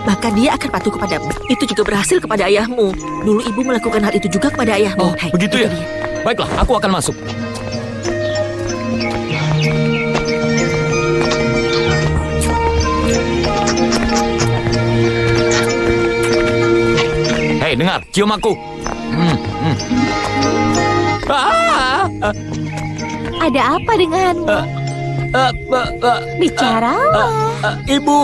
maka dia akan patuh kepadamu. Itu juga berhasil kepada ayahmu. Dulu ibu melakukan hal itu juga kepada ayahmu.
Oh,
Hai,
begitu ya?
itu dia.
Baiklah, aku akan masuk. Hei, dengar, cium aku.
Ada apa denganmu? Bicara.
Ibu,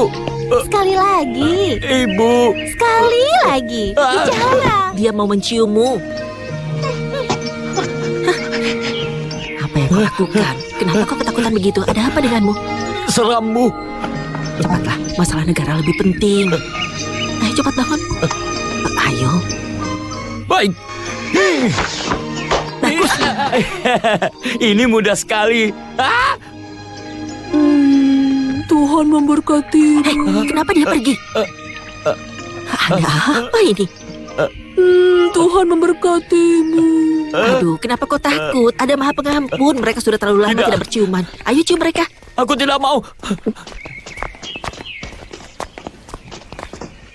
Sekali lagi.
ibu.
Sekali lagi. Bicara.
Dia mau menciummu. Apa yang kau lakukan? Kenapa kau ketakutan begitu? Ada apa denganmu?
Seram, Bu.
Cepatlah, masalah negara lebih penting. Ayo cepat bangun. Ayo.
Baik.
Bagus.
Ini mudah sekali.
Tuhan memberkati.
Hei, kenapa dia pergi? Ada apa ini?
Tuhan memberkatimu.
Aduh, kenapa kau takut? Ada Maha Pengampun. Mereka sudah terlalu lama
Tidak.
tidak berciuman. Ayo cium mereka.
Aku tidak mau.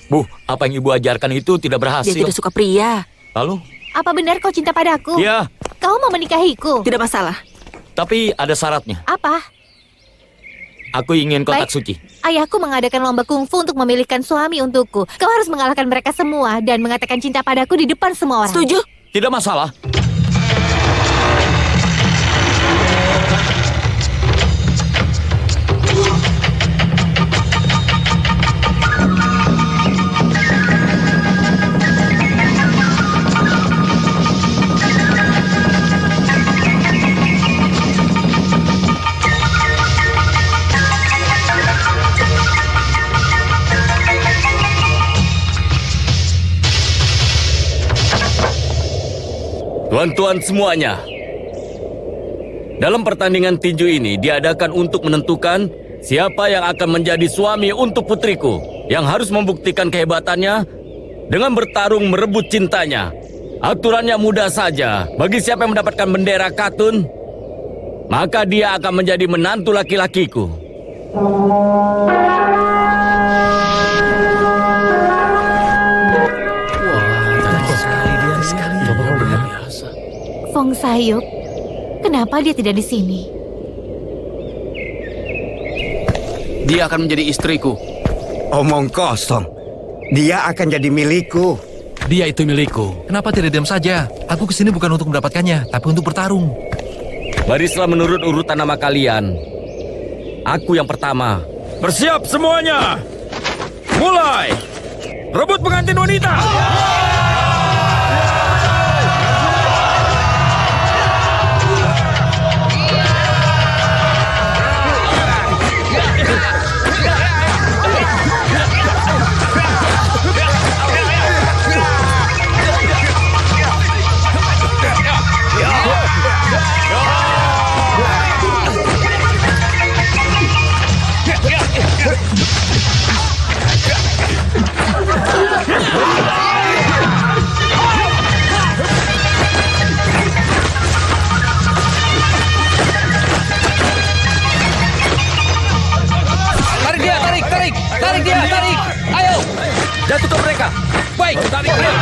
Bu, apa yang ibu ajarkan itu tidak
Dia
berhasil.
tidak suka pria.
Lalu?
Apa benar kau cinta padaku?
Ya,
Kau mau menikahiku?
Tidak masalah.
tapi ada syaratnya.
Apa?
Aku ingin kotak
Baik.
suci.
Ayahku mengadakan lomba kungfu untuk memilihkan suami untukku. Kau harus mengalahkan mereka semua dan mengatakan cinta padaku di depan semua orang.
Setuju?
Tidak masalah.
Tuan-tuan semuanya, dalam pertandingan tinju ini diadakan untuk menentukan siapa yang akan menjadi suami untuk putriku, yang harus membuktikan kehebatannya dengan bertarung merebut cintanya. Aturannya mudah saja. Bagi siapa yang mendapatkan bendera katun, maka dia akan menjadi menantu laki-lakiku.
Fong Sayup, kenapa dia tidak di sini?
Dia akan menjadi istriku.
Omong kosong. Dia akan jadi milikku.
Dia itu milikku.
Kenapa tidak diam saja? Aku kesini bukan untuk mendapatkannya, tapi untuk bertarung.
Barislah menurut urutan nama kalian. Aku yang pertama.
Bersiap semuanya. Mulai. Rebut pengantin wanita.
Tarik dia, tarik, tarik. Tarik dia, tarik. Ayo.
Jatuh ke mereka.
Baik.
Tarik. Ayo.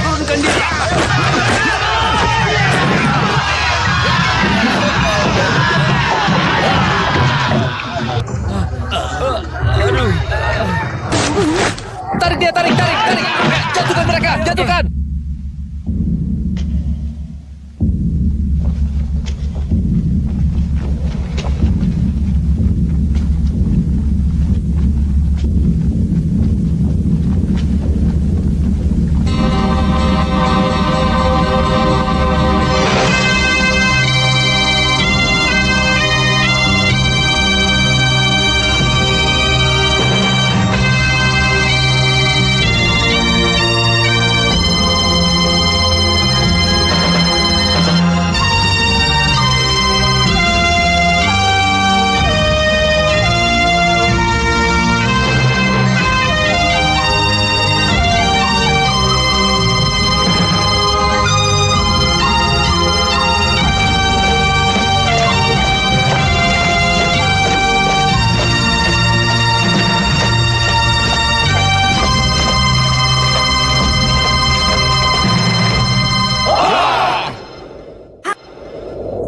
Turunkan dia. Tarik dia, tarik, tarik, tarik. Jatuhkan mereka, jatuhkan.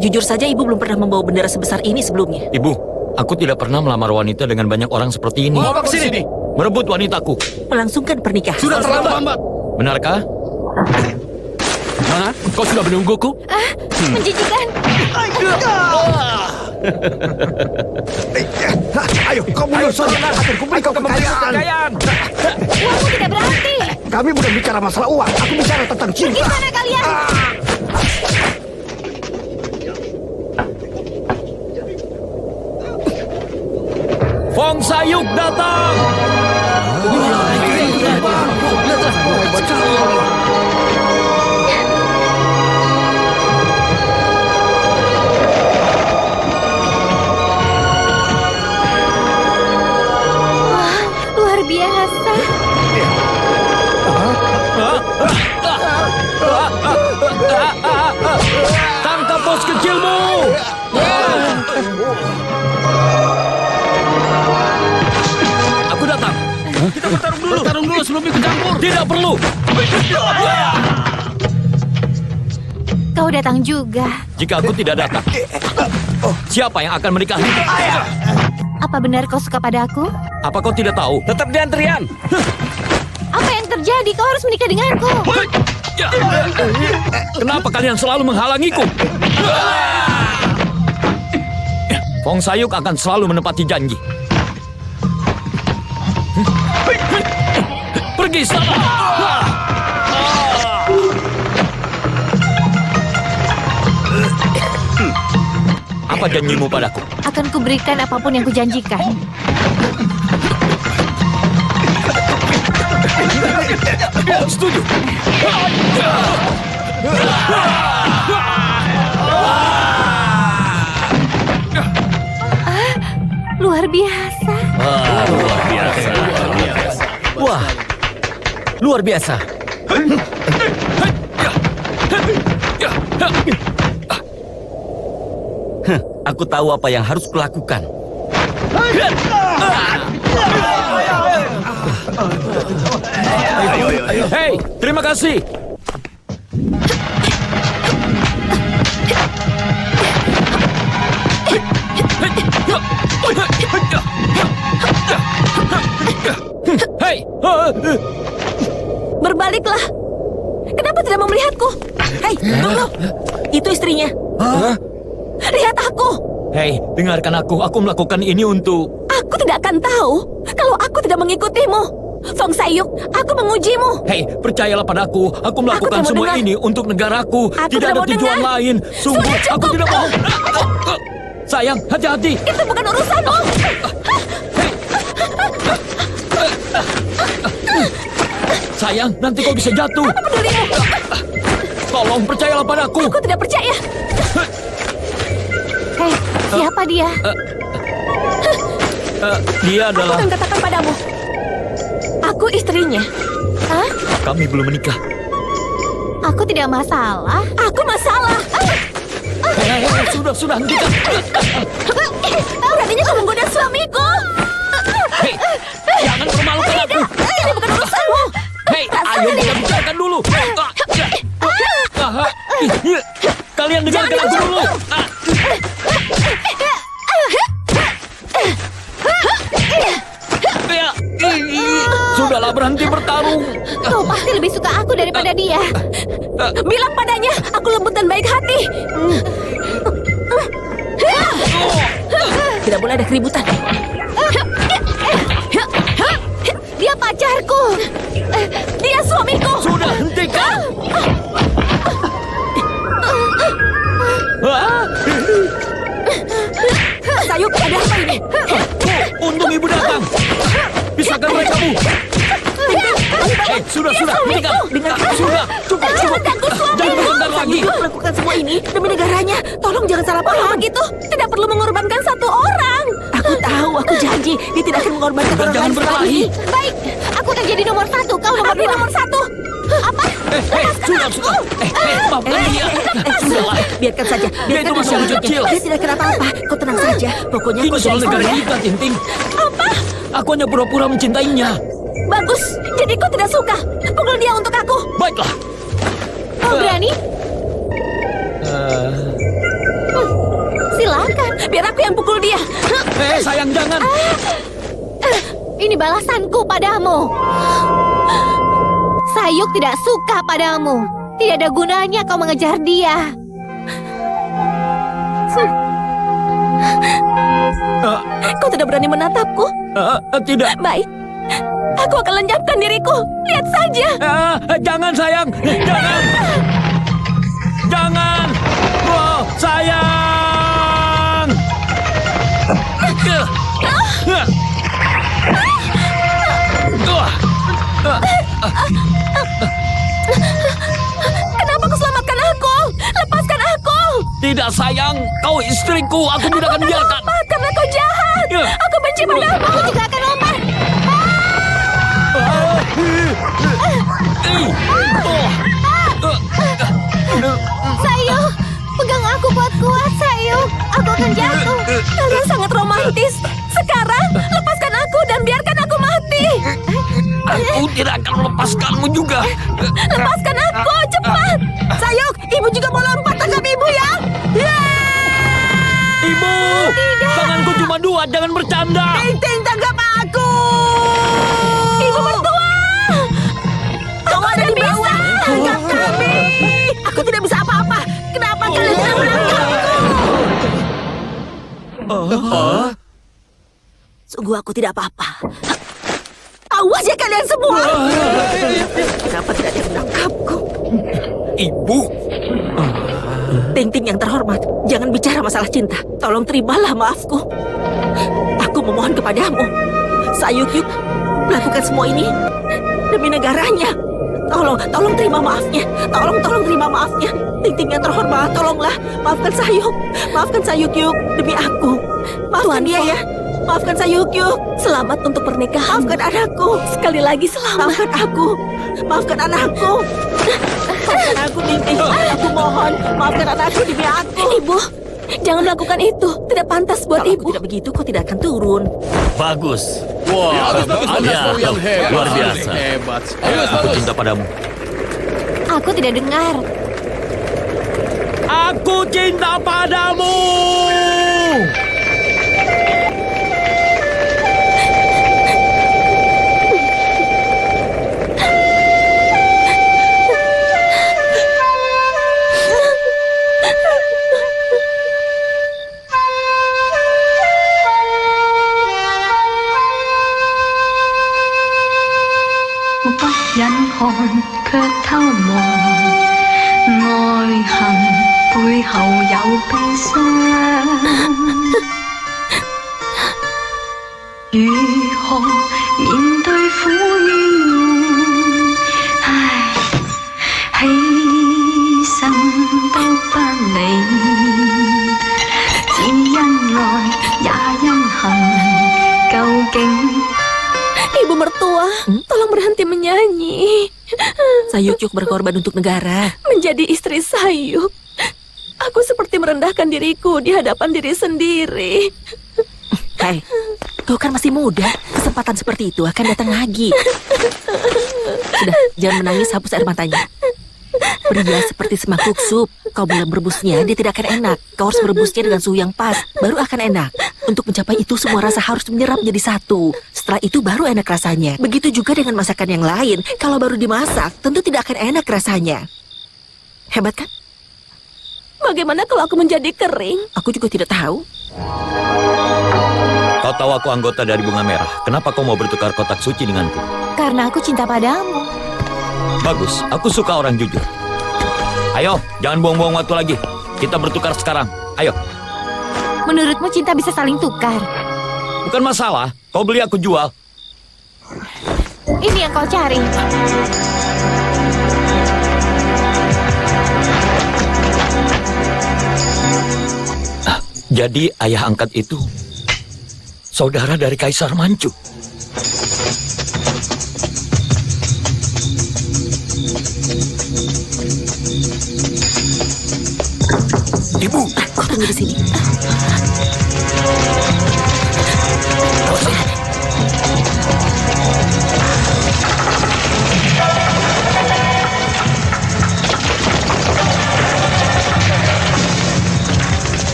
Jujur saja ibu belum pernah membawa bendera sebesar ini sebelumnya.
Ibu, aku tidak pernah melamar wanita dengan banyak orang seperti ini.
Mau apa kesini?
Merebut wanitaku.
Melangsungkan pernikahan.
Sudah terlambat.
Benarkah?
Mana? Kau sudah menungguku?
Menjijikan.
Ayo, kau mundur saja. Akan kuberi kau kekayaan.
Uangmu tidak berarti.
Kami bukan bicara masalah uang. Aku bicara tentang
Pergi
cinta.
sana kalian.
Fong Sayuk datang!
Wah, luar biasa.
Tangkap bos kecilmu! Aku datang.
Kita bertarung dulu sebelum ikut campur.
Tidak perlu.
Kau datang juga.
Jika aku tidak datang, siapa yang akan menikahi?
Apa benar kau suka padaku?
Apa kau tidak tahu?
Tetap di antrian.
Apa yang terjadi? Kau harus menikah denganku.
Kenapa kalian selalu menghalangiku? Fong Sayuk akan selalu menepati janji. Pergi sana! Apa janjimu padaku?
Akan kuberikan apapun yang kujanjikan.
Setuju.
Luar biasa.
Luar biasa.
Wah, luar biasa. Aku tahu apa yang harus kulakukan.
Hei, terima kasih. Hei,
Berbaliklah. Kenapa tidak mau melihatku?
Hei, tunggu. Itu istrinya.
Lihat aku.
hei, dengarkan aku. Aku melakukan ini untuk...
Aku tidak akan tahu kalau aku tidak mengikutimu. Fong Sayuk, aku mengujimu.
Hei, percayalah padaku. Aku melakukan
tidak mau
semua
dengar.
ini untuk negaraku.
Aku
Tidak
tidak
ada
mau
tujuan
dengar.
lain. Sungguh,
Sudah
aku
cukup.
tidak mau. Sayang, hati-hati.
Itu bukan urusanmu.
Sayang, nanti kau bisa jatuh.
Apa pedulimu?
Tolong, percayalah padaku.
Aku tidak percaya.
Hei, siapa dia?
Dia
Aku
adalah...
akan katakan padamu. Aku istrinya.
Hah?
Kami belum menikah.
Aku tidak masalah.
Aku masalah.
Hei, sudah, hentikan.
Beraninya kau menggoda suamiku.
Hei, jangan permalukan aku.
Ini bukan urusanmu.
Hei, ayo kita bicarakan dulu. Kalian dengarkan aku dulu. Sudahlah, berhenti bertarung.
Kau pasti lebih suka aku daripada dia.
Bilang padanya, aku lembut dan baik hati. Tidak boleh ada keributan.
Dia pacarku.
Dia suamiku.
Sudah, hentikan.
Sayuk, ada apa ini?
Untung ibu datang. Pisahkan mereka-mu. Sudah, hentikan. Sudah, cukup.
Jangan ganggu suamiku.
Jangan bertengkar lagi.
Sayuk melakukan semua ini demi negaranya. Tolong jangan salah
Kalau
paham.
begitu, tidak perlu mengorbankan satu orang.
Aku tahu, aku janji dia tidak akan mengorbankan
Dan
orang
jangan
lain setelah
berkelahi.
ini.
Baik, aku akan jadi nomor 1. Kau nomor
Aku
2.
nomor 1.
Apa?
Sudah. Maafkan dia. Sudahlah.
Biarkan saja.
Dia
Biarkan
itu masih
dia
kecil.
Dia tidak kenapa-apa. Kau tenang saja. Pokoknya
Ini
kau
soal
janji
negara
ya.
kita, Tinting. Apa? Aku hanya pura-pura mencintainya.
Bagus, jadi kau tidak suka. Pukul dia untuk aku.
Baiklah.
Kau berani?
Biar aku yang pukul dia.
Sayang, jangan.
Ini balasanku padamu. Sayuk tidak suka padamu. Tidak ada gunanya kau mengejar dia.
Kau tidak berani menatapku?
Tidak.
Baik. Aku akan lenyapkan diriku. Lihat saja.
Jangan, sayang. Jangan. Jangan. Oh, sayang.
Kenapa kau selamatkan aku? Lepaskan aku.
Tidak, sayang. Kau istriku. Aku tidak akan biarkan.
Karena kau jahat. Aku benci padamu.
Aku juga akan lompat. Sayuk, pegang aku kuat-kuat, Sayuk. Aku akan jatuh.
Kalian sangat romantis. Sekarang, lepaskan aku dan biarkan aku mati.
Aku tidak akan melepaskanmu juga.
Lepaskan aku, cepat. Sayuk, ibu juga mau lompat. Tangkap ibu ya.
Ibu, tanganku cuma 2. Jangan bercanda.
Ting, tangkap aku. Ibu mertua. Kamu ada di bawah. Tangkap kami. Aku tidak bisa apa-apa. Kenapa kalian tidak menangkapku? Sungguh aku tidak apa-apa. Awas ya kalian semua. Kenapa tidak ada yang menangkapku?
Ibu.
Ting yang terhormat, jangan bicara masalah cinta. Tolong terimalah maafku. Aku memohon kepadamu. Sayuk, melakukan semua ini demi negaranya. Tolong terima maafnya. Tolong terima maafnya. Ting yang terhormat, tolonglah. Maafkan Sayuk. Maafkan Sayuk demi aku. Maafkan dia ya. Maafkan Sayuk. Selamat untuk pernikahan. Maafkan anakku. Sekali lagi selamat. Maafkan aku. Maafkan anakku. Maafkan aku, Ting. Aku mohon. Maafkan anakku demi aku. Ibu, jangan melakukan itu. Tidak pantas buat
Kalau
ibu.
aku tidak begitu, kau tidak akan turun.
Bagus. Wah, luar biasa.
Aku cinta padamu.
Aku tidak dengar.
Aku cinta padamu.
Ibu mertua, tolong berhenti menyanyi.
Sayuk berkorban untuk negara.
Menjadi istri Sayuk, aku seperti merendahkan diriku di hadapan diri sendiri.
Hei, kau kan masih muda. Kesempatan seperti itu akan datang lagi. Sudah, jangan menangis, hapus air matanya. Pria seperti semangkuk sup. Kau belum merebusnya, dia tidak akan enak. Kau harus merebusnya dengan suhu yang pas, baru akan enak. Untuk mencapai itu, semua rasa harus menyerap menjadi satu. Setelah itu baru enak rasanya. Begitu juga dengan masakan yang lain. Kalau baru dimasak, tentu tidak akan enak rasanya. Hebat kan?
Bagaimana kalau aku menjadi kering?
Aku juga tidak tahu.
Kau tahu aku anggota dari Bunga Merah. Kenapa kau mau bertukar kotak suci denganku?
Karena aku cinta padamu.
Bagus, aku suka orang jujur. Ayo, jangan buang-buang waktu lagi. Kita bertukar sekarang. Ayo.
Menurutmu cinta bisa saling tukar?
Bukan masalah. Kau beli, aku jual.
Ini yang kau cari.
Jadi ayah angkat itu saudara dari Kaisar Manchu. Ibu,
Kau tunggu di sini.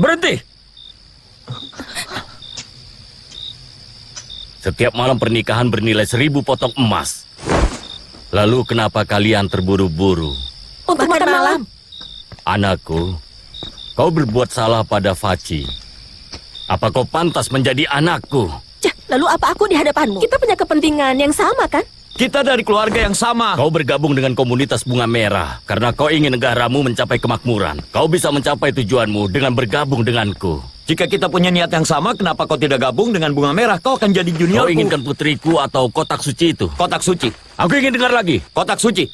Berhenti! Setiap malam pernikahan bernilai 1.000 potong emas. Lalu kenapa kalian terburu-buru?
Untuk makan malam.
Anakku, kau berbuat salah pada Faci. Apa kau pantas menjadi anakku?
Cah, lalu apa aku di hadapanmu? Kita punya kepentingan yang sama, kan?
Kita dari keluarga yang sama.
Kau bergabung dengan komunitas bunga merah karena kau ingin negaramu mencapai kemakmuran. Kau bisa mencapai tujuanmu dengan bergabung denganku.
Jika kita punya niat yang sama, kenapa kau tidak gabung dengan bunga merah? Kau akan jadi juniorku.
Kau inginkan putriku atau kotak suci itu?
Kotak suci.
Aku ingin dengar lagi.
Kotak suci.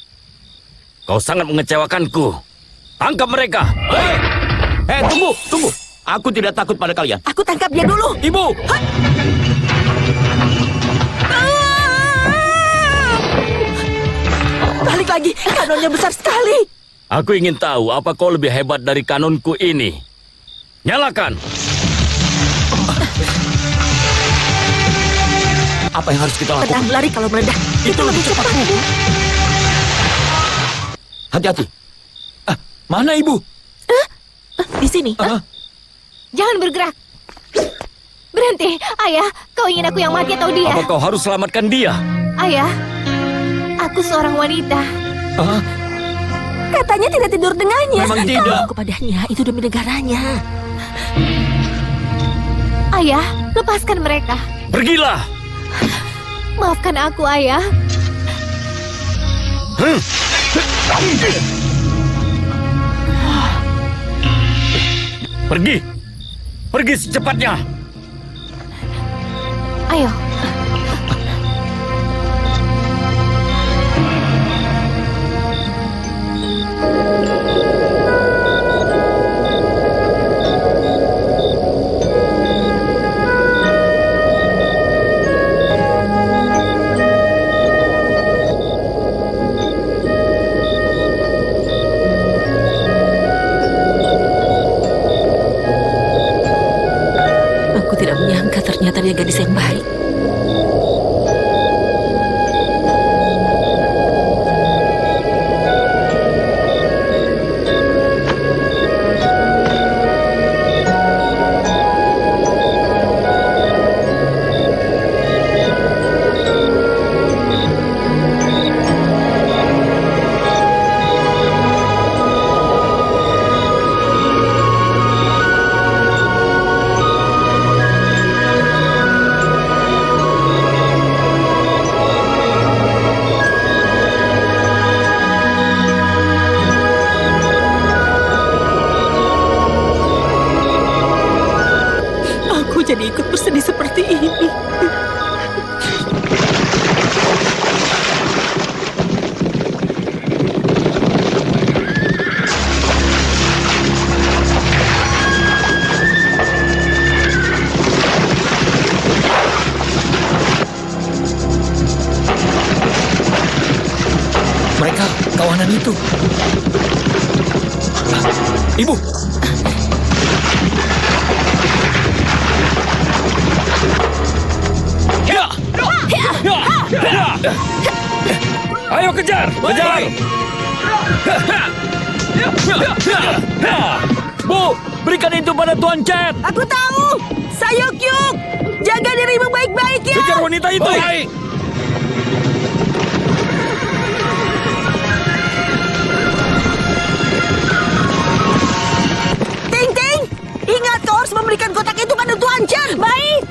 Kau sangat mengecewakanku. Tangkap mereka.
Hei, tunggu. Aku tidak takut pada kalian.
Aku tangkap dia dulu.
Ibu!
Balik lagi, kanonnya besar sekali.
Aku ingin tahu apa kau lebih hebat dari kanonku ini. Nyalakan.
Apa yang harus kita lakukan?
Pedang lari kalau meledak. Itu lebih cepat.
Hati-hati. Mana ibu?
Di sini.
Jangan bergerak. Berhenti. Ayah, kau ingin aku yang mati atau dia?
Apa kau harus selamatkan dia?
Ayah, aku seorang wanita.
Katanya tidak tidur dengannya.
Memang tidak.
Kepadanya, itu demi negaranya.
Ayah, lepaskan mereka.
Pergilah.
Maafkan aku, Ayah.
Pergi. Pergi secepatnya.
Ayo.
Aku tidak menyangka ternyata dia gadis yang baik. Aku jadi ikut bersedih seperti ini.
Mereka kawanan itu. Ibu!
Ayo kejar. Kejar.
Bu, berikan itu pada Tuan Chen.
Aku tahu. Sayuk-yuk. Jaga dirimu baik-baik ya.
Kejar wanita itu. Baik.
Ting-ting. Ingat kau harus memberikan kotak itu pada Tuan Chen. Baik.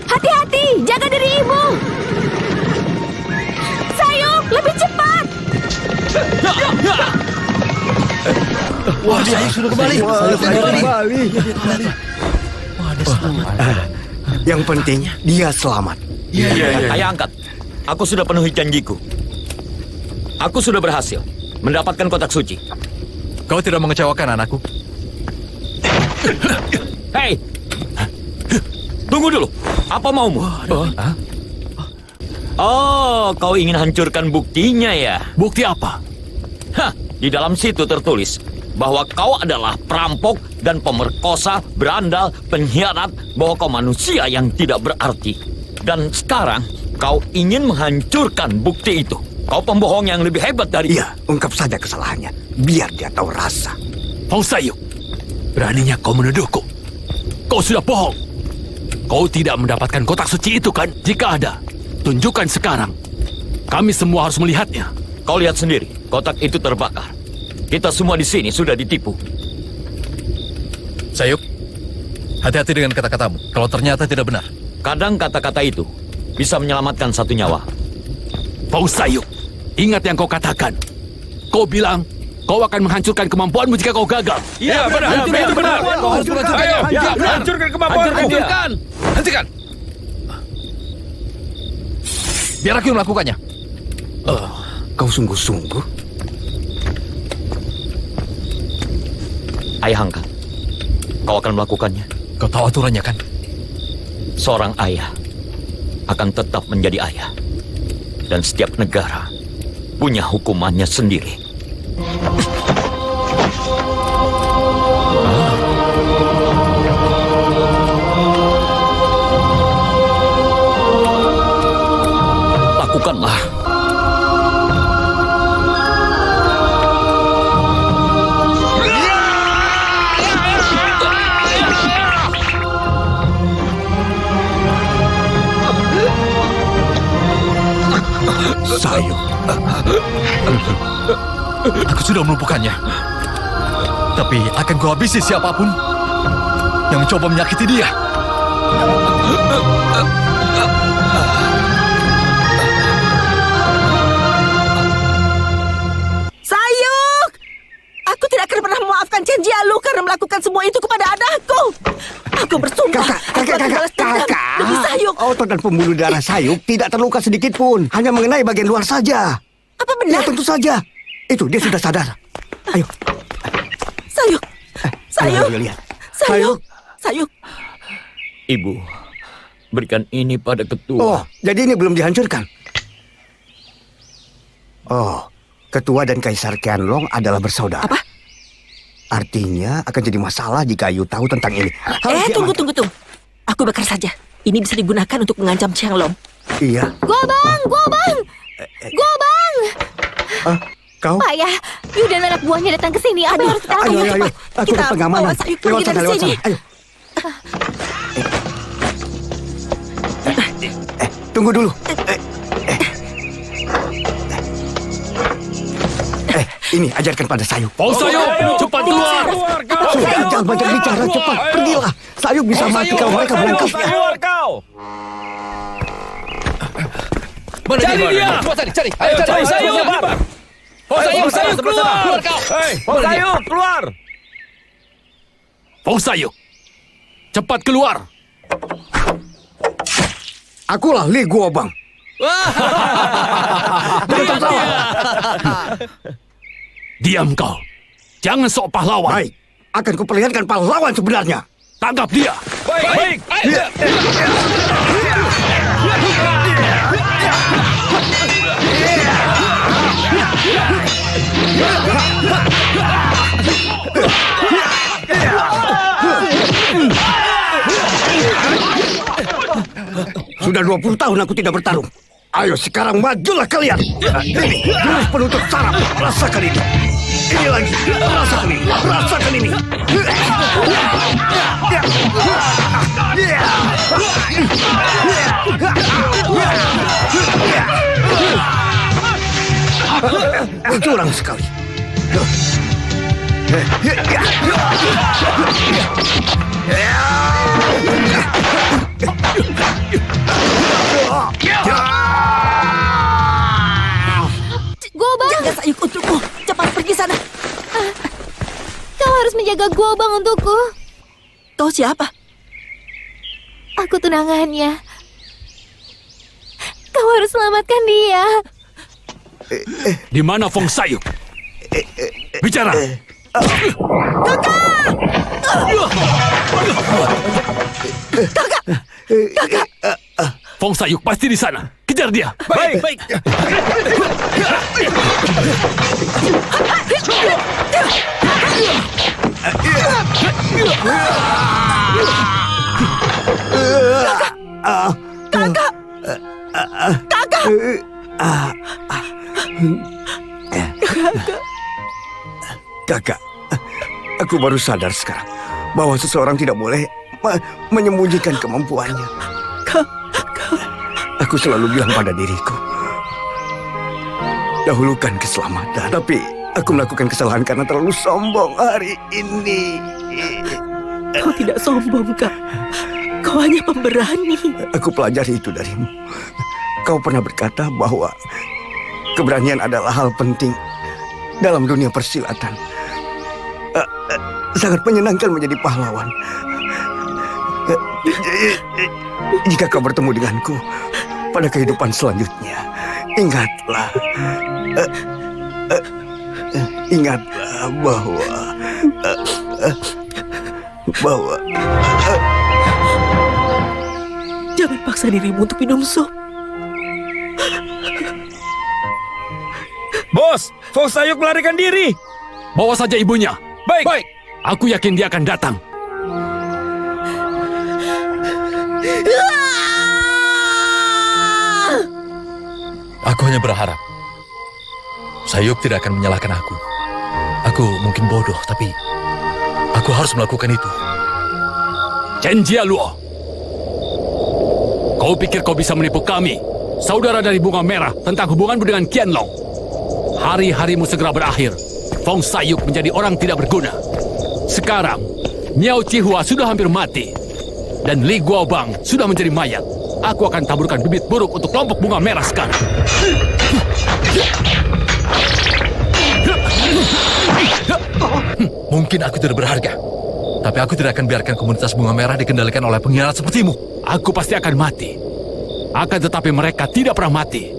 Hati-hati. Jaga diri ibu. Sayuk, lebih cepat.
Wah, saya sudah kembali. Yang penting dia selamat.
Ayah angkat. Aku sudah penuhi janjiku. Aku sudah berhasil mendapatkan kotak suci.
Kau tidak mengecewakan anakku.
Hei! Tunggu dulu. Apa maumu? Oh, kau ingin hancurkan buktinya ya?
Bukti apa?
Hah, di dalam situ tertulis bahwa kau adalah perampok dan pemerkosa, berandal, pengkhianat, bahwa kau manusia yang tidak berarti. Dan sekarang kau ingin menghancurkan bukti itu. Kau pembohong yang lebih hebat dari...
Iya, ungkap saja kesalahannya. Biar dia tahu rasa.
Fong Sayuk, beraninya kau menuduhku. Kau sudah bohong. Kau tidak mendapatkan kotak suci itu kan? Jika ada, tunjukkan sekarang. Kami semua harus melihatnya.
Kau lihat sendiri, kotak itu terbakar. Kita semua di sini sudah ditipu.
Sayuk, hati-hati dengan kata-katamu. Kalau ternyata tidak benar.
Kadang kata-kata itu bisa menyelamatkan satu nyawa.
Fong Sayuk, ingat yang kau katakan. Kau bilang kau akan menghancurkan kemampuanmu jika kau gagal.
Iya, benar. Itu benar.
Kau harus menghancurkannya.
Ayo, hancurkan kemampuanku.
Hancurkan. Hentikan. Biar aku yang melakukannya.
Kau sungguh-sungguh?
Ayah angkat, kau akan melakukannya.
Kau tahu aturannya kan?
Seorang ayah akan tetap menjadi ayah. Dan setiap negara punya hukumannya sendiri. Lakukanlah.
Sayuk.
Aku sudah melumpuhkannya. Tapi akan kuhabisi siapapun yang mencoba menyakiti dia.
Sayuk! Aku tidak akan pernah memaafkan Chen Jialu karena melakukan semua itu kepada anakku. Aku bersumpah aku akan balas dendam demi Sayuk.
Otot dan pembuluh darah Sayuk tidak terluka sedikit pun. Hanya mengenai bagian luar saja.
Apa
Ya
benar?
tentu saja. Itu, dia sudah sadar. Ayo.
Sayuk! Sayuk!
Ayo, lihat.
Sayuk! Sayuk!
Ibu, berikan ini pada
Oh,
ketua.
jadi ini belum dihancurkan. Oh, ketua dan Kaisar Qianlong adalah bersaudara.
Apa?
Artinya akan jadi masalah jika Ayu tahu tentang ini. Harus
Tunggu.
diamankan.
Aku bakar saja. Ini bisa digunakan untuk mengancam Qianlong.
Iya.
Gua bang!
Kau?
Ayah, Yu dan anak buahnya datang ke sini. Apa yang harus kita lakukan?
Ayo. Aku
Kita
ada pengamanan.
bawa Sayuk pergi dari sini.
Ayo. Tunggu dulu. Ini ajarkan pada Sayuk.
Fong Sayuk, cepat keluar.
Sudah, jangan banyak bicara, cepat pergilah. Sayuk bisa mati kalau mereka menangkapnya.
Keluar kau.
Mana
Cari dia.
Coba cari.
Ayo, cari Sayuk.
Sayuk, keluar.
Keluar kau. Fong Sayuk, keluar.
Fong Sayuk, cepat keluar.
Akulah Li Guobang.
Diam kau. Jangan sok pahlawan.
Baik, akan kuperlihatkan pahlawan sebenarnya.
Tangkap dia.
Baik.
Sudah 20 tahun aku tidak bertarung. Ayo sekarang majulah kalian. Ini jurus penutup saraf. Rasakan ini. Ini lagi. Rasakan ini. Rasakan ini. Curang sekali.
Gobang,
Jaga Sayuk untukku. Cepat pergi sana.
kau harus menjaga Gobang untukku.
Kau siapa?
Aku tunangannya. Kau harus selamatkan dia.
Di mana Fong Sayuk? Bicara. Fong Sayuk pasti di sana. Kejar dia.
Baik.
Kakak, aku baru sadar sekarang bahwa seseorang tidak boleh menyembunyikan kemampuannya. Aku selalu bilang pada diriku, dahulukan keselamatan. Tapi aku melakukan kesalahan karena terlalu sombong hari ini.
Kau tidak sombong, Kak. Kau hanya pemberani.
Aku pelajari itu darimu. Kau pernah berkata bahwa keberanian adalah hal penting dalam dunia persilatan. Sangat menyenangkan menjadi pahlawan. Jika kau bertemu denganku pada kehidupan selanjutnya, ingatlah bahwa
Jangan paksa dirimu untuk minum sup.
Bos, Fosayuk melarikan diri.
Bawa saja ibunya.
Baik.
Aku yakin dia akan datang.
Aku hanya berharap Sayuk tidak akan menyalahkan aku. Aku mungkin bodoh, tapi aku harus melakukan itu.
Chen Jialuo, kau pikir kau bisa menipu kami, saudara dari Bunga Merah, tentang hubunganmu dengan Qianlong? Hari-harimu segera berakhir. Fong Sayuk menjadi orang tidak berguna. Sekarang, Miao Chihua sudah hampir mati. Dan Li Guobang sudah menjadi mayat. Aku akan taburkan bibit buruk untuk kelompok Bunga Merah sekarang.
Mungkin aku tidak berharga, tapi aku tidak akan biarkan komunitas Bunga Merah dikendalikan oleh pengkhianat sepertimu.
Aku pasti akan mati. Akan tetapi mereka tidak pernah mati.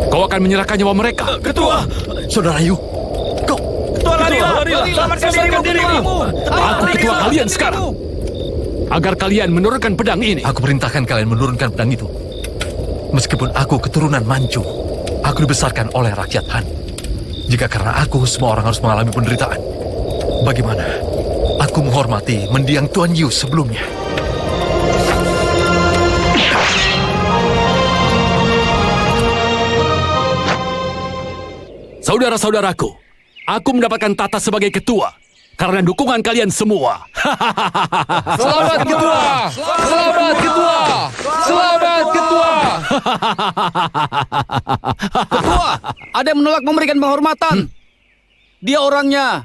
Kau akan menyerahkan nyawa mereka.
Ketua,
Saudara Yu,
Ketua larilah. Selamatkan dirimu.
Aku ketua kalian sekarang. Agar kalian menurunkan pedang ini.
aku perintahkan kalian menurunkan pedang itu. Meskipun aku keturunan Manchu, aku dibesarkan oleh rakyat Han. Jika karena aku, semua orang harus mengalami penderitaan. Bagaimana? Aku menghormati mendiang Tuan Yu sebelumnya.
Saudara-saudaraku, aku mendapatkan tata sebagai ketua karena dukungan kalian semua.
Selamat ketua! Selamat ketua! Selamat ketua!
Ketua, ada yang menolak memberikan penghormatan. Dia orangnya.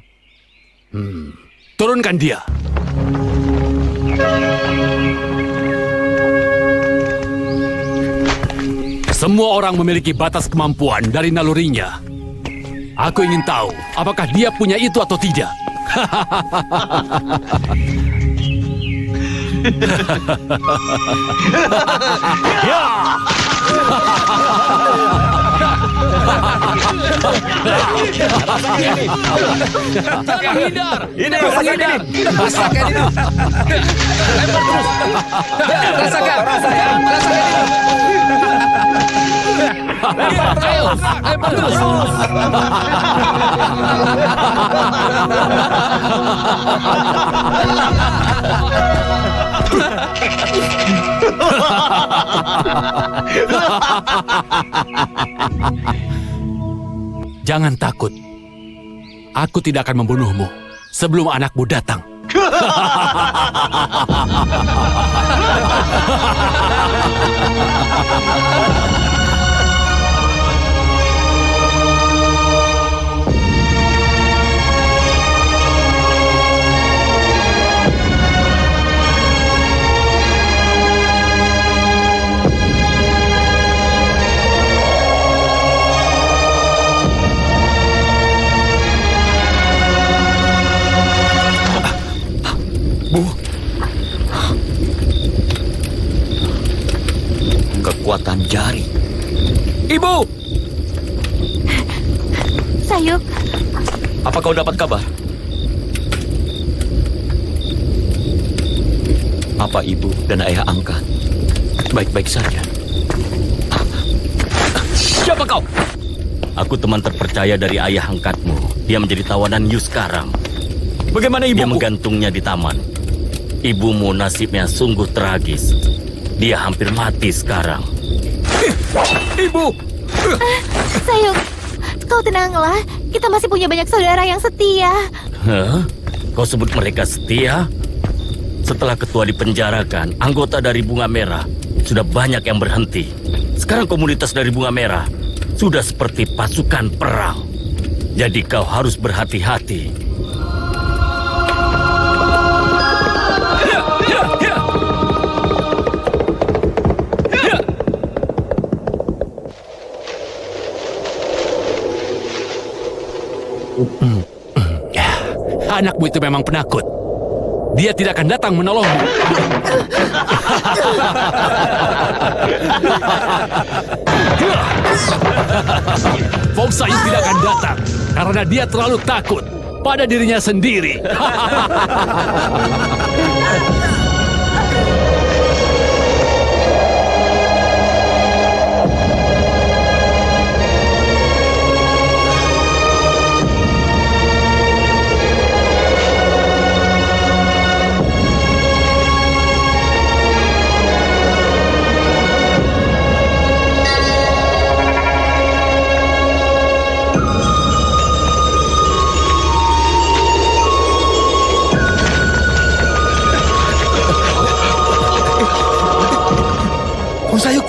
Turunkan dia. Semua orang memiliki batas kemampuan dari nalurinya. Aku ingin tahu apakah dia punya itu atau tidak. Ya!
Jangan hindar.
Ini rasakan ini.
Rasakan itu. Lempar terus. Rasakan. Rasakan itu. Ayo, lempar terus.
Jangan takut. Aku tidak akan membunuhmu sebelum anakmu datang.
Kekuatan jari.
Ibu,
Sayuk,
Apa kau dapat kabar? Apa ibu dan ayah angkat baik-baik saja?
siapa kau?
Aku teman terpercaya dari ayah angkatmu. Dia menjadi tawanan Yu sekarang.
Bagaimana
Dia
ibuku?
menggantungnya di taman. Ibumu nasibnya sungguh tragis. Dia hampir mati sekarang.
Ibu!
Sayuk, kau tenanglah. Kita masih punya banyak saudara yang setia.
Hah? Kau sebut mereka setia? Setelah ketua dipenjarakan, anggota dari Bunga Merah sudah banyak yang berhenti. Sekarang komunitas dari Bunga Merah sudah seperti pasukan perang. Jadi kau harus berhati-hati.
Anakmu itu memang penakut. Dia tidak akan datang menolongmu. Fong Sayuk tidak akan datang karena dia terlalu takut pada dirinya sendiri.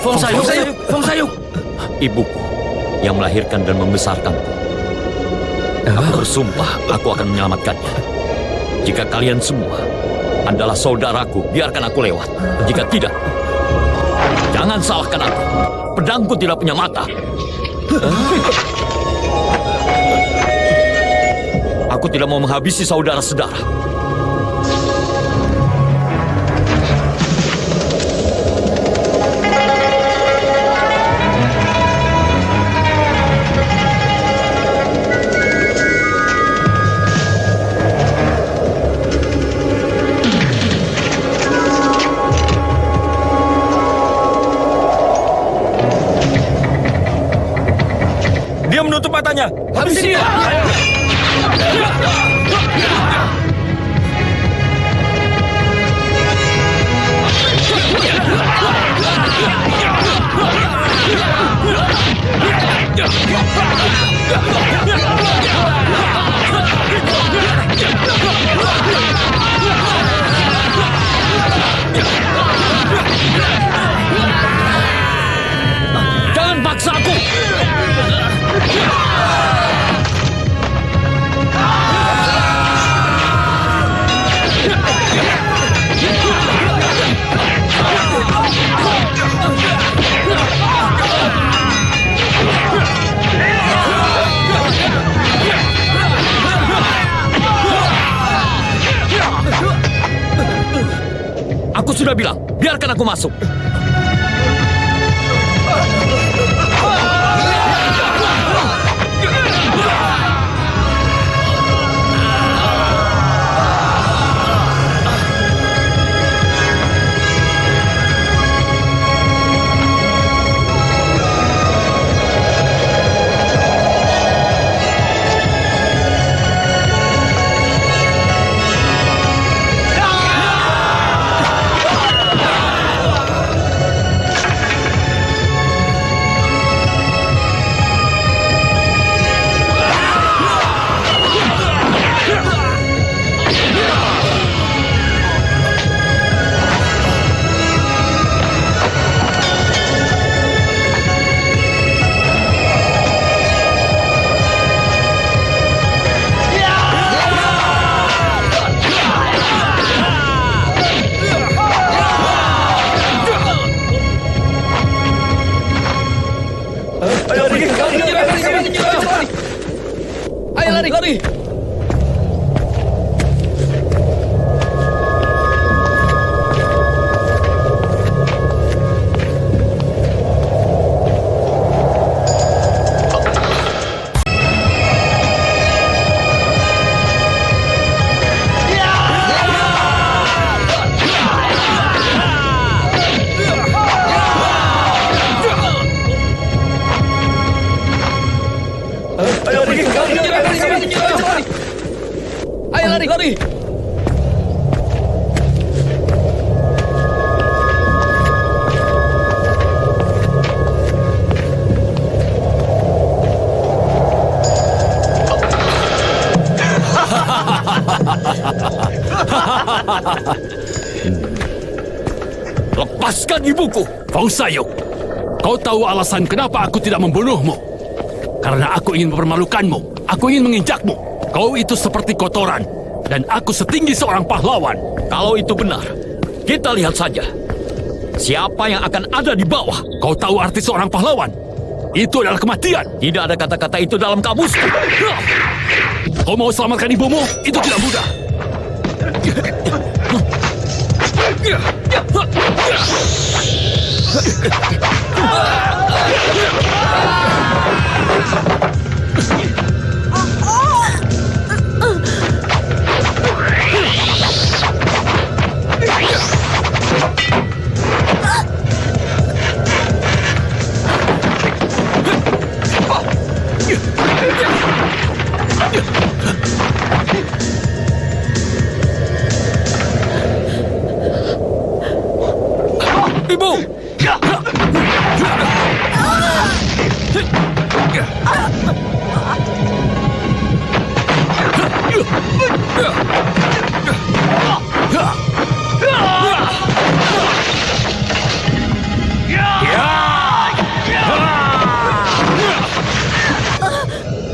Fong Sayuk.
Ibuku yang melahirkan dan membesarkanku. Aku bersumpah aku akan menyelamatkannya. Jika kalian semua adalah saudaraku, biarkan aku lewat. Jika tidak, jangan salahkan aku. Pedangku tidak punya mata. Aku tidak mau menghabisi saudara-saudara.
Dia menutup matanya. Habisi dia.
Jangan paksa aku. Aku sudah bilang, biarkan aku masuk.
Ayo lari. Ayo lari.
Lepaskan ibuku.
Fong Sayuk, kau tahu alasan kenapa aku tidak membunuhmu? Karena aku ingin mempermalukanmu. Aku ingin menginjakmu. Kau itu seperti kotoran. Dan aku setinggi seorang pahlawan.
Kalau itu benar, kita lihat saja. Siapa yang akan ada di bawah?
Kau tahu arti seorang pahlawan? Itu adalah kematian.
Tidak ada kata-kata itu dalam kamusku.
Kau mau selamatkan ibumu? Itu tidak mudah.
Ibu!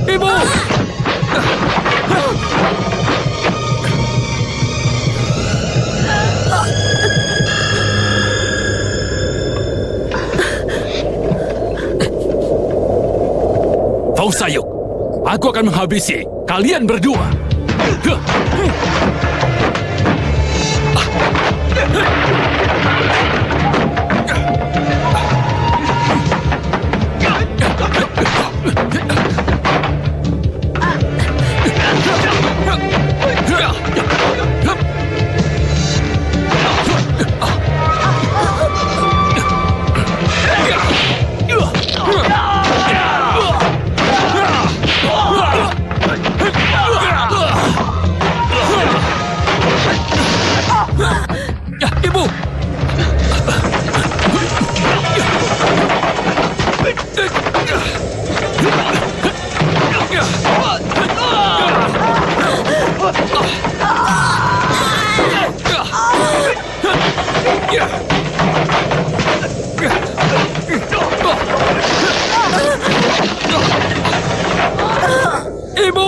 Ibu!
Fong Sayuk, aku akan menghabisi kalian berdua.
Ibu! Ibu!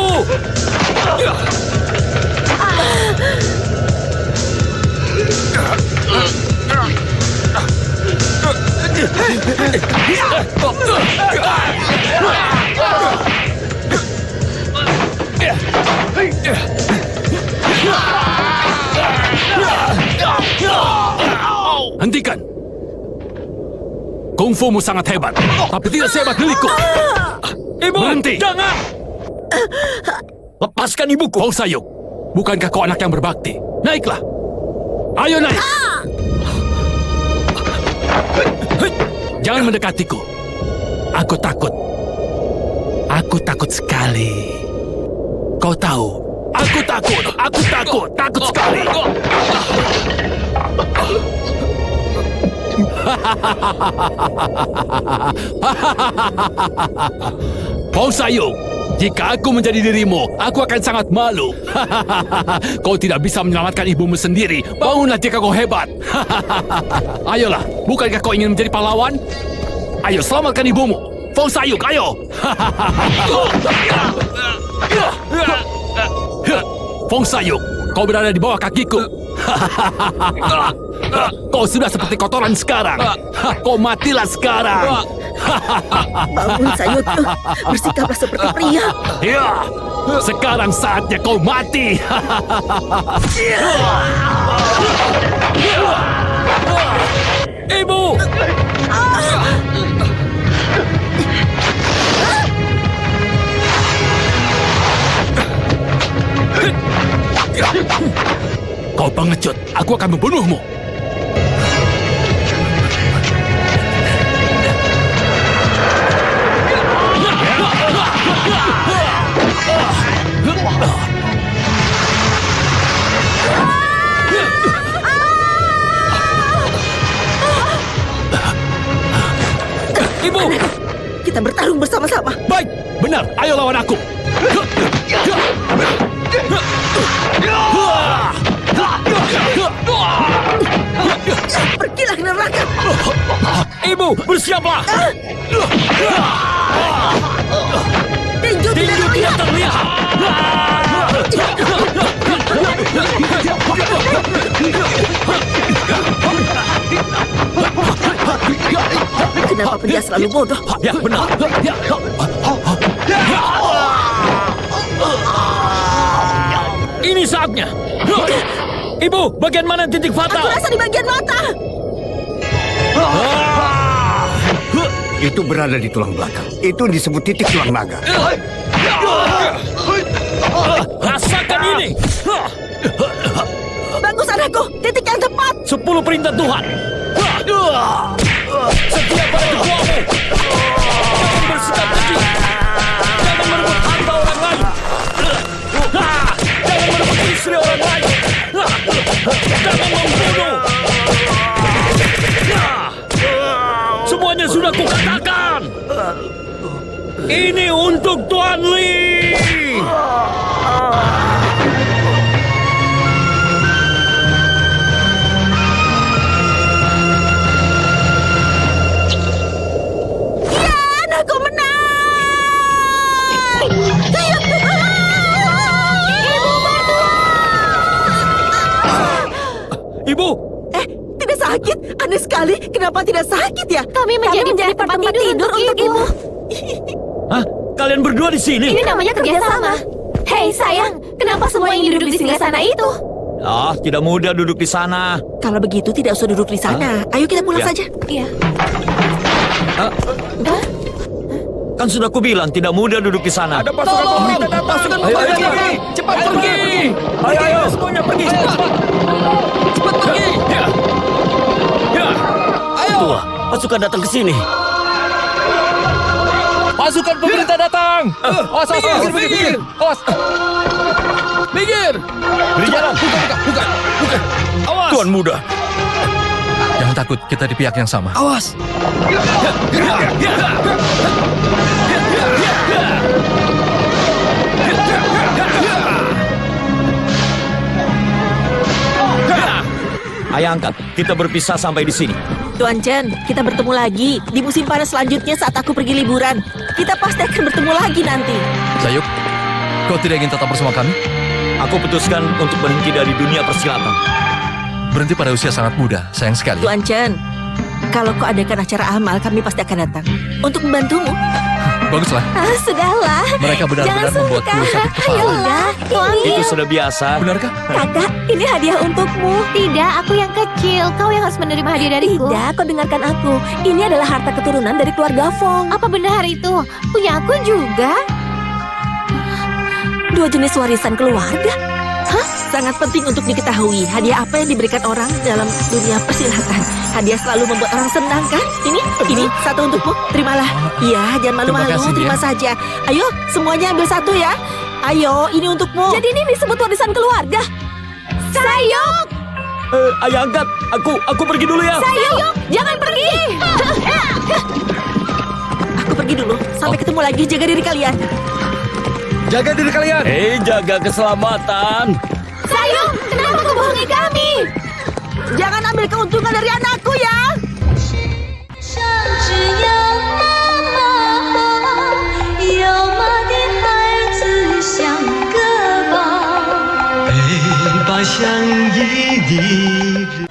Hentikan. Kungfumu sangat hebat, tapi tidak sehebat milikku.
Ibu!
Berhenti.
Jangan! Lepaskan ibuku!
Fong Sayuk, bukankah kau anak yang berbakti? Naiklah. Ayo naik. Jangan mendekatiku. Aku takut. Aku takut sekali. Kau tahu, aku takut. Aku takut. Takut sekali. Fong Sayuk, jika aku menjadi dirimu, aku akan sangat malu. Kau tidak bisa menyelamatkan ibumu sendiri. Bangunlah jika kau hebat. Ayolah, bukankah kau ingin menjadi pahlawan? Ayo, selamatkan ibumu. Fong Sayuk, ayo. Fong Sayuk, kau berada di bawah kakiku. Kau sudah seperti kotoran sekarang. Kau matilah sekarang.
Bangun Sayuk, bersikaplah seperti pria.
Ya, sekarang saatnya kau mati.
Ibu!
Kau pengecut, aku akan membunuhmu.
Ibu!
Kita bertarung bersama-sama.
Baik, benar. Ayo lawan aku.
Pergilah ke neraka.
Ibu, bersiaplah.
Tinju tidak
terlihat.
Kenapa penjahat selalu bodoh?
Ya, benar. Ini saatnya. Ibu, bagian mana titik
Aku
fatal?
rasa di bagian mata.
Itu berada di tulang belakang. Itu disebut titik tulang naga.
Rasakan ini.
Bagus anakku, titik yang tepat.
10 perintah Tuhan. Setia pada tujuanmu. Jangan bersikap keji. Jangan merebut harta orang lain. Jangan merebut istri orang lain. Jangan membunuh. Semuanya sudah kukatakan. Ini untuk Tuan Li.
Anakku menang.
Ibu,
Tidak sakit? Aneh sekali. Kenapa tidak sakit ya?
Kami menjadi tempat tidur untuk ibu.
hah? Kalian berdua di sini?
Ini namanya kerjasama. Hei sayang, kenapa semua yang duduk di singgasana itu?
Ah, tidak mudah duduk di sana.
Kalau begitu tidak usah duduk di sana. Ayo kita pulang
Ya.
saja.
Iya.
Kan sudah kubilang tidak mudah duduk di sana. Ada pasukan pemerintah datang. Pasukan pemerintah pergi. Cepat pergi. Ayo, semuanya pergi. Cepat pergi. Ya.
Tua, pasukan datang ke sini.
Pasukan pemerintah datang. Awas, minggir. Awas.
Minggir!
Beri jalan.
Bukan.
Awas. Tuan muda.
Jangan takut, kita di pihak yang sama.
Awas!
Ayo angkat, kita berpisah sampai di sini.
Tuan Chen, kita bertemu lagi di musim panas selanjutnya saat aku pergi liburan. Kita pasti akan bertemu lagi nanti.
Sayuk, kau tidak ingin tetap bersama kami?
Aku putuskan untuk berhenti dari dunia persilatan.
Berhenti pada usia sangat muda, sayang sekali.
Tuan Chen, kalau kau adakan acara amal, kami pasti akan datang untuk membantumu.
Baguslah,
Sudahlah.
mereka benar-benar
Jangan
membuatku
sungkan.
sakit kepala.
Ayolah,
Itu sudah biasa.
Benarkah?
Kakak, ini hadiah untukmu. Tidak, aku yang kecil. Kau yang harus menerima hadiah dariku.
Tidak, kau dengarkan aku. Ini adalah harta keturunan dari keluarga Fong.
Apa benar itu? Punya aku juga?
2 jenis warisan keluarga.
Sangat penting untuk diketahui hadiah apa yang diberikan orang dalam dunia persilatan. Hadiah selalu membuat orang senang kan? Ini satu untukmu. Terimalah. Iya, jangan
Terima
malu-malu.
kasih,
Terima
Dia.
saja. Ayo, semuanya ambil satu ya. Ayo, ini untukmu.
Jadi ini disebut warisan keluarga.
Sayuk!
Ayo angkat, aku pergi dulu ya.
Sayuk! Jangan pergi!
Aku pergi dulu. Sampai ketemu lagi. Jaga diri kalian.
Jaga diri kalian.
Jaga keselamatan.
Sayuk! Kenapa kau bohongi kami?
Jangan ambil keuntungan dari anakku ya.
上只有